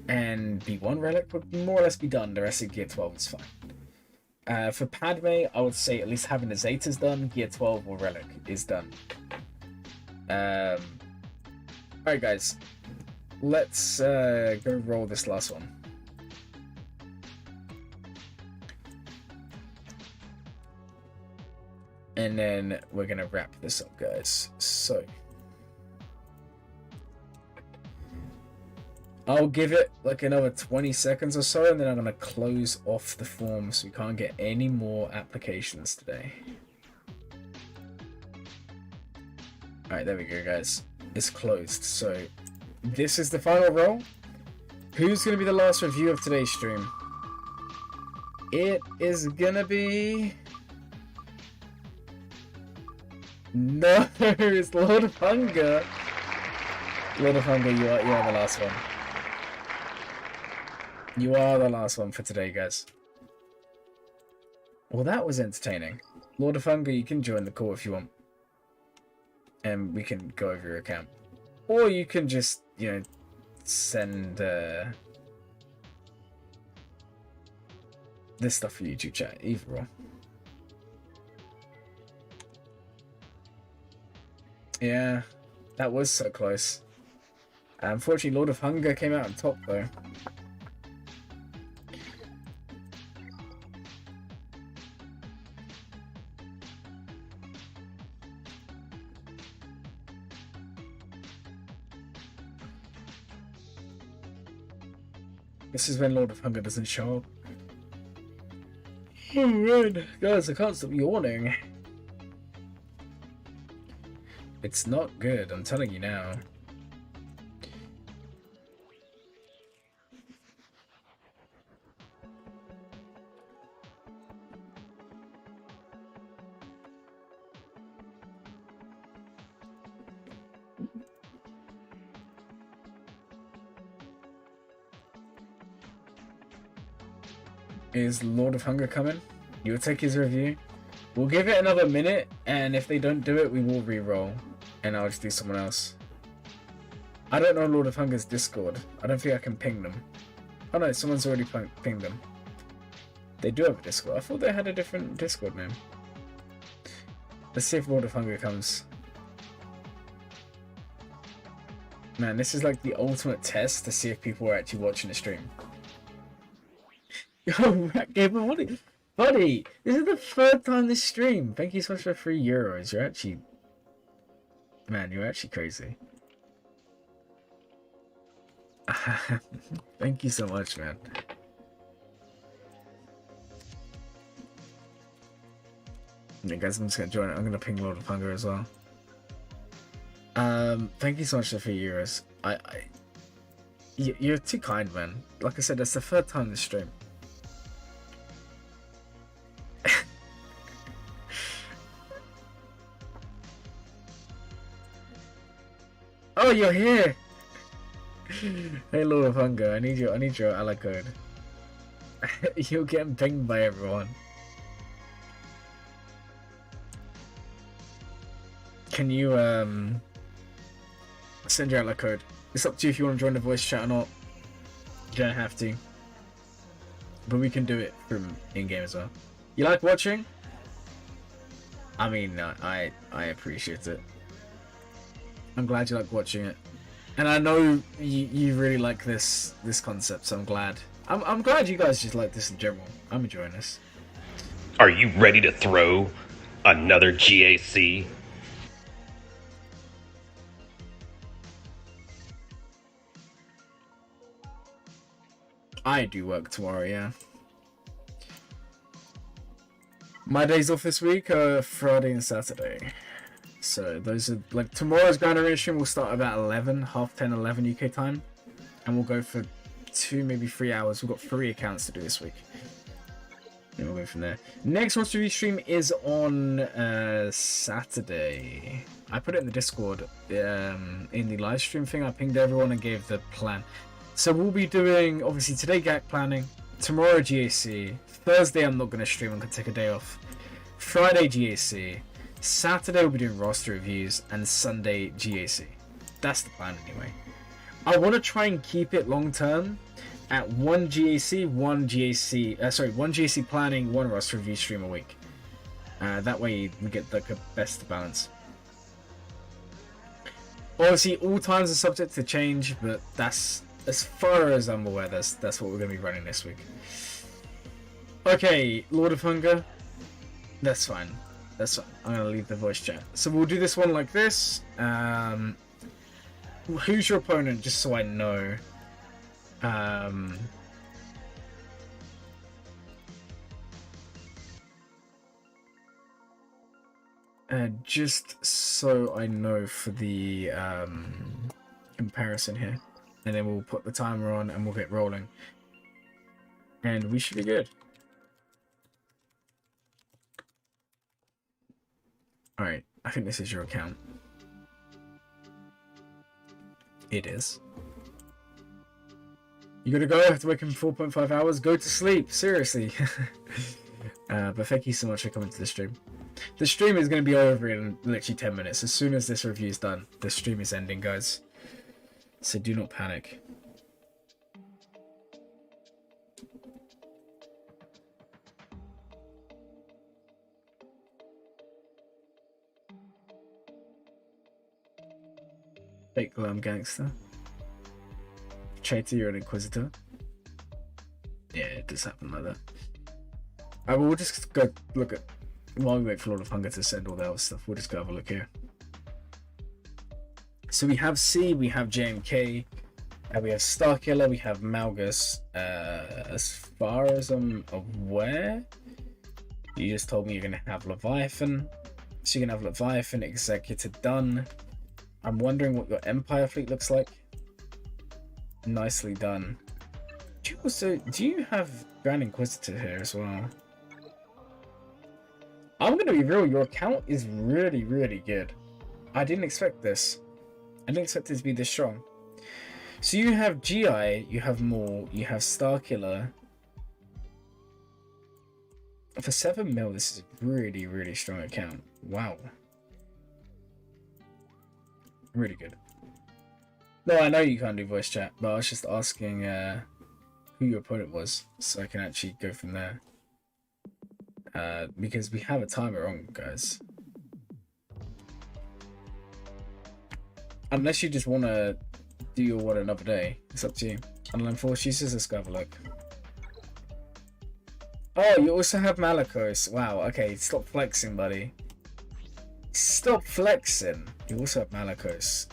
and B1 Relic would more or less be done. The rest of Gear 12 is fine. For Padme, I would say at least having the Zetas done, Gear 12 or Relic is done. Alright guys, let's go roll this last one. And then we're going to wrap this up, guys. So, I'll give it like another 20 seconds or so, and then I'm going to close off the form so we can't get any more applications today. Alright, there we go, guys. It's closed. So, this is the final roll. Who's going to be the last review of today's stream? It is going to be... No, it's Lord of Hunger. Lord of Hunger, you are the last one. You are the last one for today, guys. Well, that was entertaining. Lord of Hunger, you can join the call if you want. And we can go over your account. Or you can just, you know, send this stuff for YouTube chat. Either or. Yeah, that was so close. Unfortunately, Lord of Hunger came out on top, though. This is when Lord of Hunger doesn't show up. Oh man, guys, I can't stop yawning. It's not good, I'm telling you now. Is Lord of Hunger coming? You'll take his review? We'll give it another minute, and if they don't do it, we will re-roll. And I'll just do someone else. I don't know Lord of Hunger's Discord. I don't think I can ping them. Oh no, someone's already pinged them. They do have a Discord. I thought they had a different Discord name. Let's see if Lord of Hunger comes. Man, this is like the ultimate test to see if people are actually watching the stream. Yo, Rat Gamer, buddy, this is the third time this stream. Thank you so much for €3. You're actually... Man, you're actually crazy. Thank you so much, man. Yeah, guys, I'm just gonna join it. I'm gonna ping Lord of Hunger as well. Thank you so much for €3. You're too kind, man. Like I said, that's the third time this stream. Oh, you're here! Hey, Lord of Hunger, I need your ally code. You're getting pinged by everyone. Can you send your ally code? It's up to you if you want to join the voice chat or not. You don't have to, but we can do it from in-game as well. You like watching? I mean, I appreciate it. I'm glad you like watching it, and I know you really like this concept, so I'm glad. I'm glad you guys just like this in general. I'm enjoying this. Are you ready to throw another GAC? I do work tomorrow, yeah. My days off this week are Friday and Saturday. So those are, like, tomorrow's Grand Arena stream will start about 11, half 10, 11 UK time. And we'll go for 2, maybe 3 hours. We've got 3 accounts to do this week. Then we'll go from there. Next Monster Review stream is on Saturday. I put it in the Discord, in the live stream thing. I pinged everyone and gave the plan. So we'll be doing, obviously today, GAC planning. tomorrow GAC, Thursday I'm not going to stream, I'm going to take a day off. Friday GAC, Saturday we'll be doing roster reviews, and Sunday GAC. That's the plan anyway. I want to try and keep it long term at one GAC planning, one roster review stream a week. That way we get the best balance. Obviously, all times are subject to change, but that's, as far as I'm aware, that's what we're going to be running this week. Okay, Lord of Hunger. That's fine. That's fine. I'm going to leave the voice chat. So we'll do this one like this. Who's your opponent, just so I know? Just so I know for the comparison here. And then we'll put the timer on and we'll get rolling. And we should be good. Alright, I think this is your account. It is. You gotta go, I have to wake up in 4.5 hours, go to sleep, seriously. But thank you so much for coming to the stream. The stream is going to be over in literally 10 minutes. As soon as this review is done, the stream is ending, guys. So do not panic. Fake glam gangster. Traitor, you're an inquisitor. Yeah, it does happen like that. Alright, well, we'll just go look at, while we wait for Lord of Hunger to send all the other stuff, we'll just go have a look here. So we have C, we have JMK, we have Starkiller, we have Malgus. As far as I'm aware, you just told me you're going to have Leviathan. So you're going to have Leviathan, Executor done. I'm wondering what your Empire fleet looks like. Nicely done. Do you have Grand Inquisitor here as well? I'm gonna be real, your account is really, really good. I didn't expect this. I didn't expect it to be this strong. So you have GI, you have Maul, you have Starkiller. For 7 mil, this is a really, really strong account. Wow. Really good. No, I know you can't do voice chat, but I was just asking who your opponent was, so I can actually go from there. Because we have a timer on, guys. Unless you just want to do your one another day, it's up to you. Unline Force uses, let's go have a look. Oh, you also have Malakos. Wow, okay, stop flexing, buddy. Stop flexing. You also have Malakos.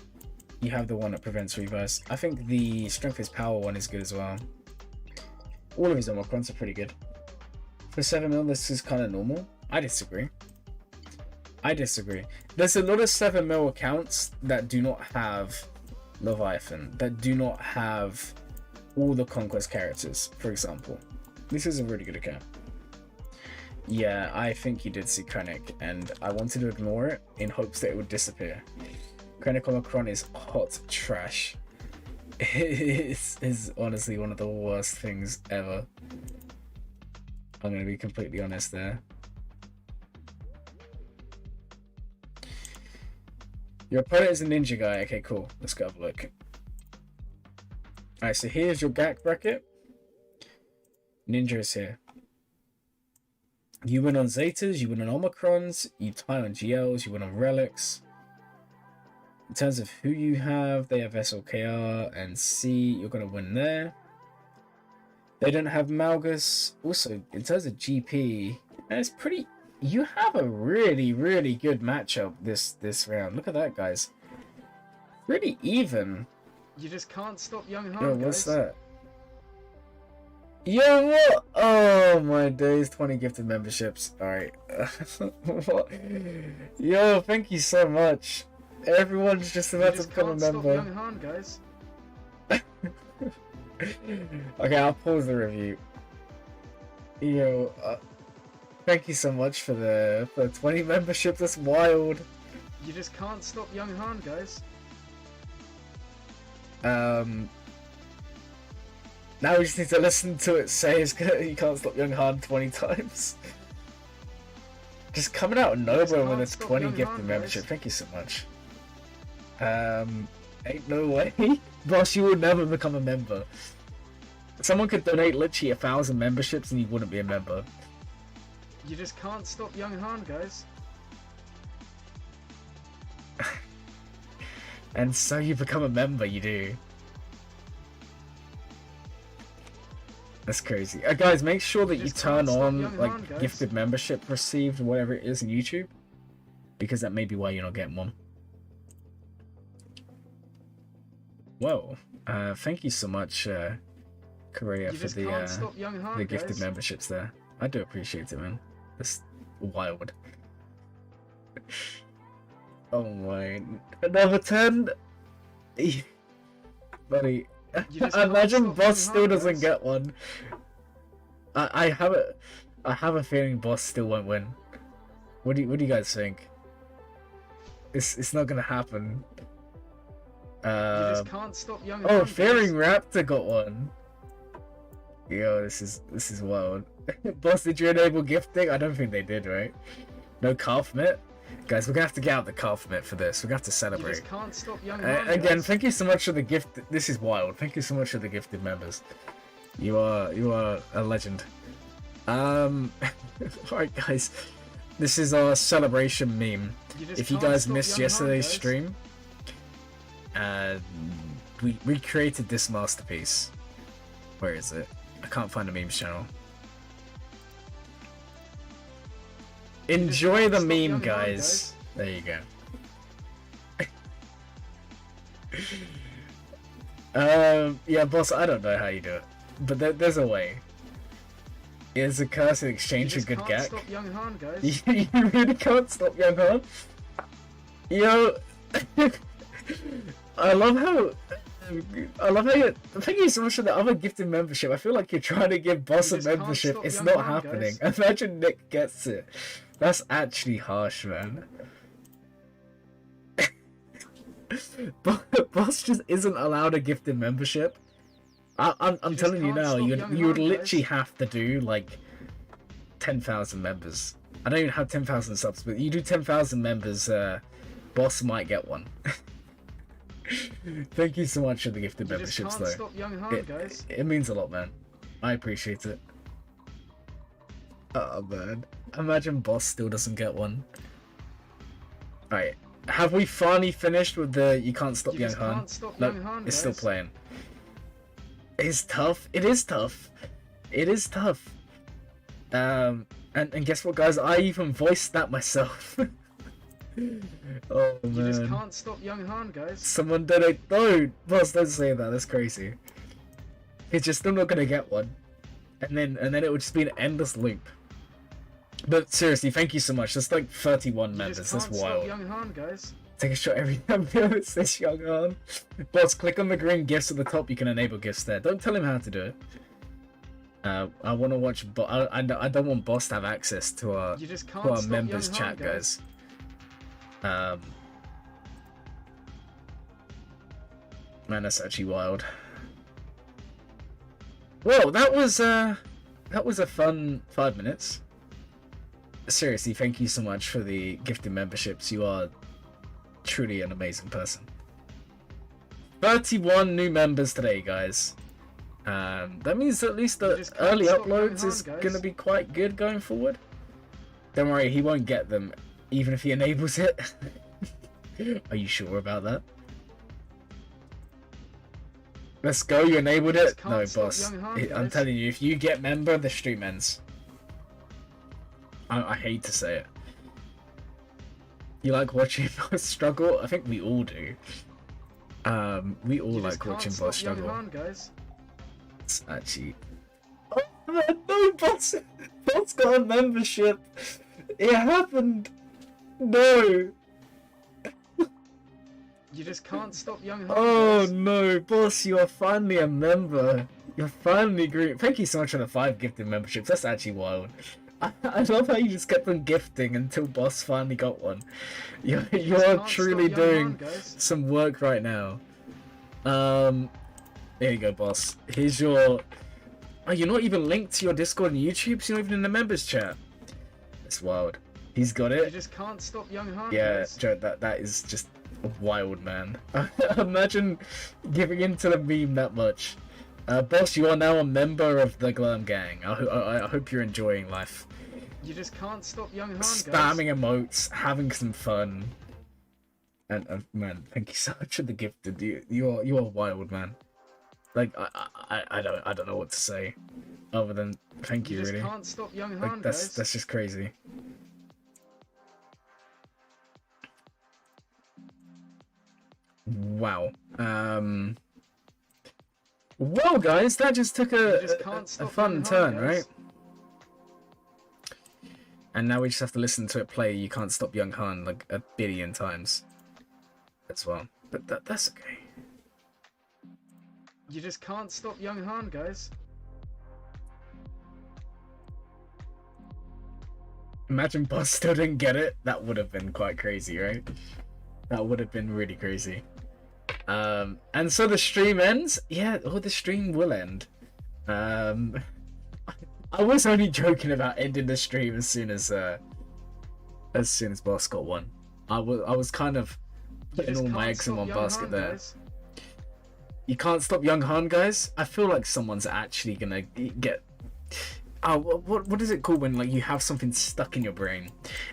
You have the one that prevents reverse. I think the Strength is Power one is good as well. All of his Omicrons are pretty good. For 7 mil, this is kind of normal. I disagree. I disagree. There's a lot of 7 mil accounts that do not have Leviathan, that do not have all the Conquest characters, for example. This is a really good account. Yeah, I think you did see Krennic, and I wanted to ignore it in hopes that it would disappear. Krennic Omicron is hot trash. It is honestly one of the worst things ever. I'm going to be completely honest there. Your opponent is a ninja guy. Okay, cool. Let's go have a look. Alright, so here's your GAC bracket. Ninja is here. You win on Zetas, you win on Omicrons, you tie on GLs, you win on Relics. In terms of who you have, they have SLKR and C. You're going to win there. They don't have Malgus. Also, in terms of GP, it's pretty... You have a really, really good matchup this round. Look at that, guys. Pretty even. You just can't stop young Han, Yo, what's guys. that? Yo, what? Oh, my days. 20 gifted memberships. Alright. What? Yo, thank you so much. Everyone's just about to become a member. Stop young Han, guys. Okay, I'll pause the review. Yo, thank you so much for the 20 membership. That's wild. You just can't stop young Han, guys. Now we just need to listen to it say you can't stop Young Han 20 times. Just coming out of nowhere with its 20 gifted membership. Thank you so much. Ain't no way. Boss, you would never become a member. Someone could donate literally 1,000 memberships and you wouldn't be a member. You just can't stop Young Han, guys. And so you become a member, you do. That's crazy. Guys, make sure that you turn on like gifted membership received, whatever it is in YouTube, because that may be why you're not getting one. Whoa, thank you so much, Korea, for the gifted memberships there. I do appreciate it, man. That's wild. Oh my, another 10? Buddy, I imagine Boss still doesn't get one. I have a feeling Boss still won't win. What do you guys think? It's not gonna happen. You just can't stop Young Han. Oh, Fearing Raptor got one. Yo, this is wild. Boss, did you enable gifting? I don't think they did, right? No calf mitt? Guys, we're gonna have to get out the calf mitt for this. We're gonna have to celebrate. You just can't stop Young Han, again, guys. thank you so much for the gift. This is wild. Thank you so much for the gifted members. You are a legend. Alright guys. This is our celebration meme. If you guys missed yesterday's stream, we recreated this masterpiece. Where is it? I can't find the memes channel. Enjoy the meme, guys. There you go. Yeah, boss, I don't know how you do it, but there's a way. It's a curse in exchange for good GAC. Stop Young Han, guys. You really can't stop Young Han? Yo, I love how you. Thank you so much for the other gifted membership. I feel like you're trying to give Boss a membership. It's not happening. Imagine Nick gets it. That's actually harsh, man. Boss just isn't allowed a gifted membership. I'm telling you now, you would literally have to do like 10,000 members. I don't even have 10,000 subs, but you do 10,000 members, Boss might get one. Thank you so much for the gifted memberships, though. Stop Young Han, guys. It means a lot, man. I appreciate it. Oh man, imagine Boss still doesn't get one. Alright, have we finally finished with the you can't stop Young Han? No, it's still playing. It's tough. It is tough. It is tough. And guess what, guys? I even voiced that myself. Oh man. You just can't stop Young Han, guys. Someone donate. No, Boss, don't say that. That's crazy. He's just still not gonna get one, and then it would just be an endless loop. But seriously, thank you so much. There's like 31 members. That's wild. Young Han, guys. Take a shot every time it says Young Han. Boss, click on the green gifts at the top. You can enable gifts there. Don't tell him how to do it. I want to watch. I don't want Boss to have access to our members chat, guys. Man, that's actually wild. Well, that was a fun 5 minutes. Seriously, thank you so much for the gifted memberships. You are truly an amazing person. 31 new members today, guys. That means at least the early uploads is gonna be quite good going forward. Don't worry, he won't get them, even if he enables it. Are you sure about that? Let's go, you enabled it? No, Boss. I'm telling you, if you get member, the stream ends. I hate to say it. You like watching Boss struggle? I think we all do. We all like watching Boss struggle. It's actually... Oh man, no, Boss! Boss got a membership! It happened! No! You just can't stop Young Han. Oh no, Boss, you are finally a member. You're finally great. Thank you so much for the 5 gifted memberships. That's actually wild. I love how you just kept on gifting until Boss finally got one. You're truly doing some work right now. There you go, boss. Here's your... Oh, you're not even linked to your Discord and YouTube, so you're not even in the members chat. That's wild. He's got You it. just can't stop young Han, Yeah, guys. Joe, that is just wild, man. Imagine giving into the meme that much. Boss, you are now a member of the Glam Gang. I hope you're enjoying life. You just can't stop young Han, guys. Spamming emotes, having some fun. And man, thank you so much for the gift. You are wild, man. Like I don't know what to say, other than thank you. You just Really, can't stop young Han, like guys. that's just crazy. Wow. Well, guys, that just took You just a can't stop fun young Han, turn, guys. right? And now we just have to listen to it play. You can't stop Young Han like a billion times as well. But that's okay. You just can't stop young Han, guys. Imagine Boss still didn't get it. That would have been quite crazy, right? That would have been really crazy. And so the stream ends. Yeah, the stream will end. I was only joking about ending the stream as soon as Boss got one. I was kind of You putting just all my can't eggs in stop one young basket Han, there. guys. You can't stop Young Han, guys. I feel like someone's actually gonna get. Oh, what is it called when like you have something stuck in your brain,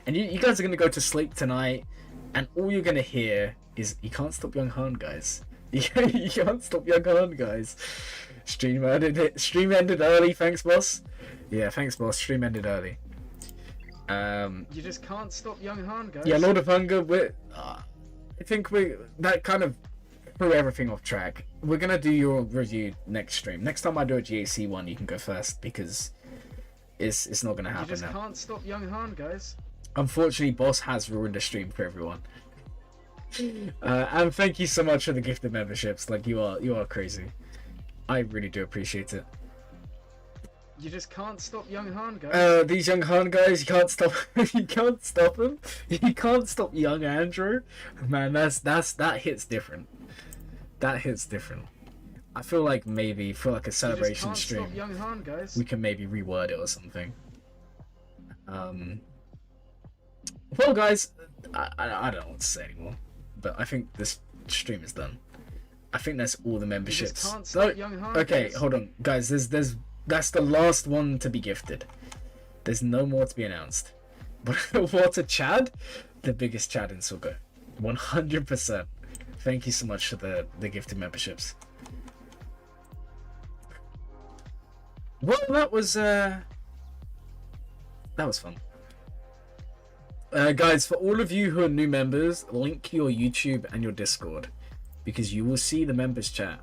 and you guys are gonna go to sleep tonight, and all you're gonna hear is you can't stop Young Han, guys. You can't stop Young Han, guys. Stream ended early. Thanks, boss. Yeah, thanks, boss. Stream ended early. You just can't stop young Han, guys. Yeah, Lord of Hunger. I think that kind of threw everything off track. We're gonna do your review next stream. Next time I do a GAC one, you can go first because it's not gonna You happen just now. can't stop young Han, guys. Unfortunately, boss has ruined the stream for everyone. And thank you so much for the gifted memberships. Like you are crazy. I really do appreciate it. You just can't stop young Han, guys. These Young Han guys, you can't stop. You can't stop them. You can't stop young Andrew. Man, that hits different. That hits different. I feel like maybe for like a celebration you just stream, can't stop young Han, guys. we can maybe reword it or something. Well, guys, I don't know what to say anymore. But I think this stream is done. I think that's all the You memberships. just can't stop young Han, Okay, guys. hold on, guys. That's the last one to be gifted. There's no more to be announced. But what a Chad, the biggest Chad in Sugo, 100%. Thank you so much for the gifted memberships. Well, that was fun. Guys, for all of you who are new members, link your YouTube and your Discord because you will see the members chat.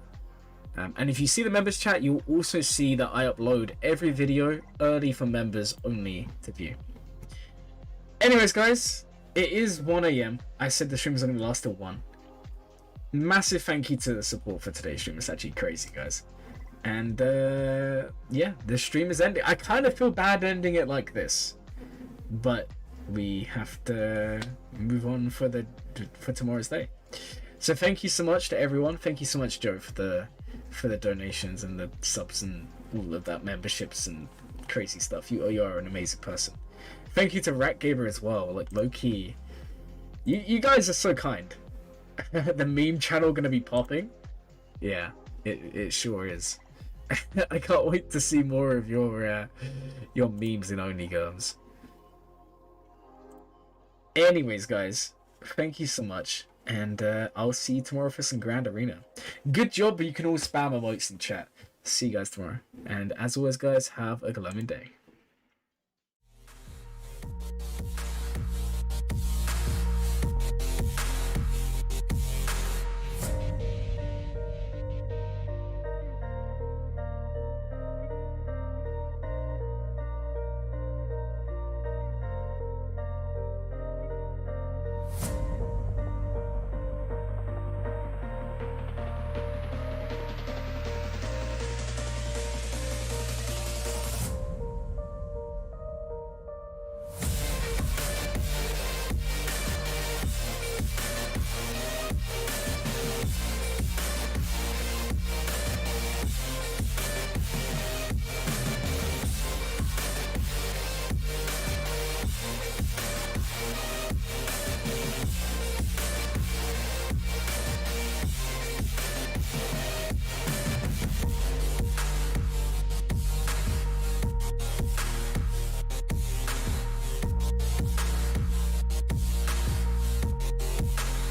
And if you see the members chat, you'll also see that I upload every video early for members only to view. Anyways, guys, it is 1 AM. I said the stream was only going to last till 1. Massive thank you to the support for today's stream. It's actually crazy, guys. And yeah, the stream is ending. I kind of feel bad ending it like this, but we have to move on for tomorrow's day. So thank you so much to everyone. Thank you so much, Joe, for the donations and the subs and all of that, memberships and crazy stuff. You are an amazing person. Thank you to Rat Gamer as well. Like low key, you guys are so kind. The meme channel gonna be popping. Yeah, it sure is. I can't wait to see more of your memes in OnlyGirls. Anyways, guys, thank you so much, and I'll see you tomorrow for some Grand Arena. Good job, but you can all spam emotes in chat. See you guys tomorrow, and as always, guys, have a glowing day.